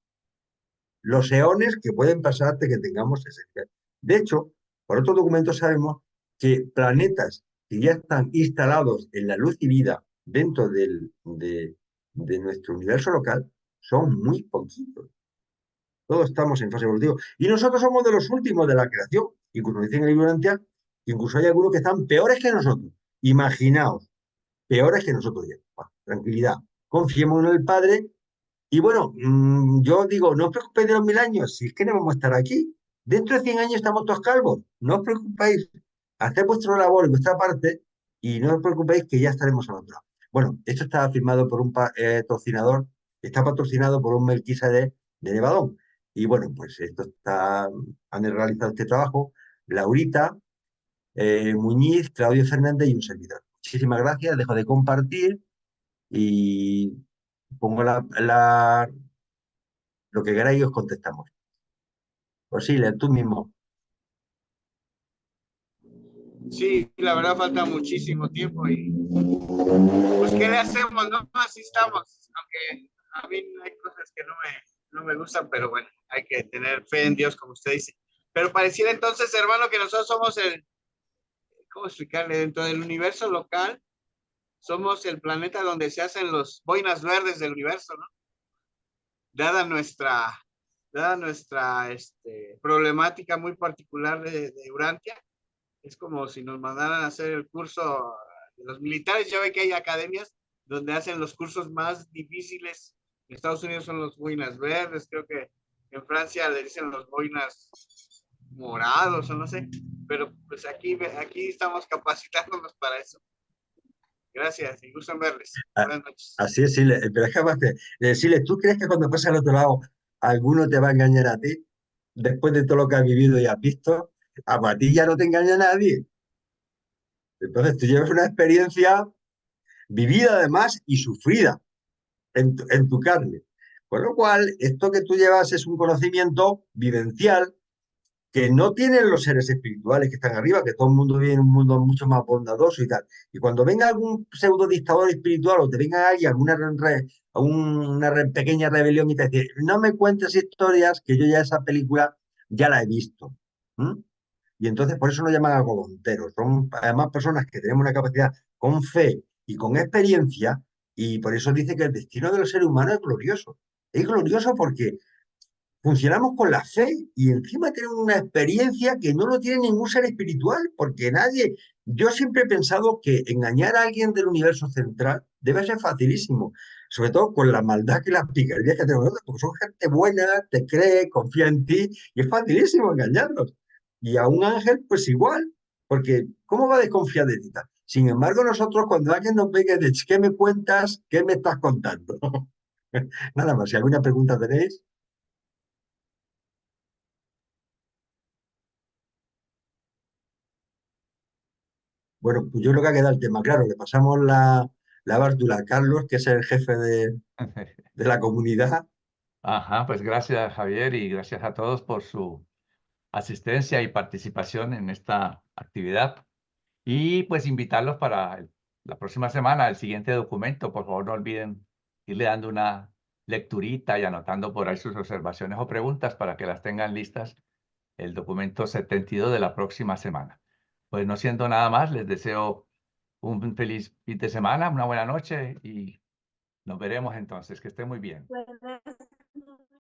los eones que pueden pasar hasta que tengamos ese nivel. De hecho, por otros documentos sabemos que planetas que ya están instalados en la luz y vida dentro de nuestro universo local son muy poquitos. Todos estamos en fase evolutiva. Y nosotros somos de los últimos de la creación. Incluso dicen en el libro de Antia, incluso hay algunos que están peores que nosotros. Imaginaos, peores que nosotros ya. Tranquilidad. Confiemos en el Padre. Y bueno, yo digo, no os preocupéis de los 1000 años, si es que no vamos a estar aquí. Dentro de 100 años estamos todos calvos. No os preocupéis. Haced vuestra labor y vuestra parte y no os preocupéis que ya estaremos al otro lado. Bueno, esto está firmado por un patrocinador, está patrocinado por un Melquisedec de Nevadón. Y bueno, pues esto está, han realizado este trabajo Laurita, Muñiz, Claudio Fernández y un servidor. Muchísimas gracias, dejo de compartir y pongo lo que queráis y os contestamos. Pues sí, lee tú mismo. Sí, la verdad falta muchísimo tiempo y pues ¿qué le hacemos? No, así estamos, aunque a mí hay cosas que no me gustan, pero bueno, hay que tener fe en Dios, como usted dice. Pero pareciera entonces, hermano, que nosotros somos ¿cómo explicarle? Dentro del universo local, somos el planeta donde se hacen los boinas verdes del universo, ¿no? Dada nuestra problemática muy particular de Urantia, es como si nos mandaran a hacer el curso de los militares. Ya ve que hay academias donde hacen los cursos más difíciles. En Estados Unidos son los boinas verdes, creo que en Francia le dicen los boinas morados o no sé, pero pues aquí estamos capacitándonos para eso. Gracias, y gusto en verles. Buenas noches. Así es, Siles. Pero es capaz de decirle, ¿tú crees que cuando pases al otro lado alguno te va a engañar a ti? Después de todo lo que has vivido y has visto, a ti ya no te engaña nadie. Entonces tú llevas una experiencia vivida además y sufrida en tu carne. Con lo cual, esto que tú llevas es un conocimiento vivencial que no tienen los seres espirituales que están arriba, que todo el mundo vive en un mundo mucho más bondadoso y tal. Y cuando venga algún pseudo dictador espiritual o te venga alguien, pequeña rebelión y te dice, no me cuentes historias, que yo ya esa película ya la he visto. ¿Mm? Y entonces por eso nos llaman agogonteros. Son además personas que tenemos una capacidad con fe y con experiencia, y por eso dice que el destino del ser humano es glorioso. Es glorioso porque funcionamos con la fe y encima tenemos una experiencia que no lo tiene ningún ser espiritual, porque nadie, yo siempre he pensado que engañar a alguien del universo central debe ser facilísimo, sobre todo con la maldad y las picardías que tenemos nosotros, porque son gente buena, te cree, confía en ti, y es facilísimo engañarlos. Y a un ángel, pues igual, porque ¿cómo va a desconfiar de ti? Sin embargo, nosotros cuando alguien nos ve que dice, ¿qué me cuentas? ¿Qué me estás contando? Nada más, si alguna pregunta tenéis. Bueno, pues yo creo que ha quedado el tema claro. Le pasamos Labardula. Carlos, que es el jefe de la comunidad. Ajá, pues gracias Javier y gracias a todos por su asistencia y participación en esta actividad. Y pues invitarlos para la próxima semana, el siguiente documento. Por favor, no olviden irle dando una lecturita y anotando por ahí sus observaciones o preguntas para que las tengan listas el documento 72 de la próxima semana. Pues no siendo nada más, les deseo un feliz fin de semana, una buena noche y nos veremos entonces. Que estén muy bien. Buenas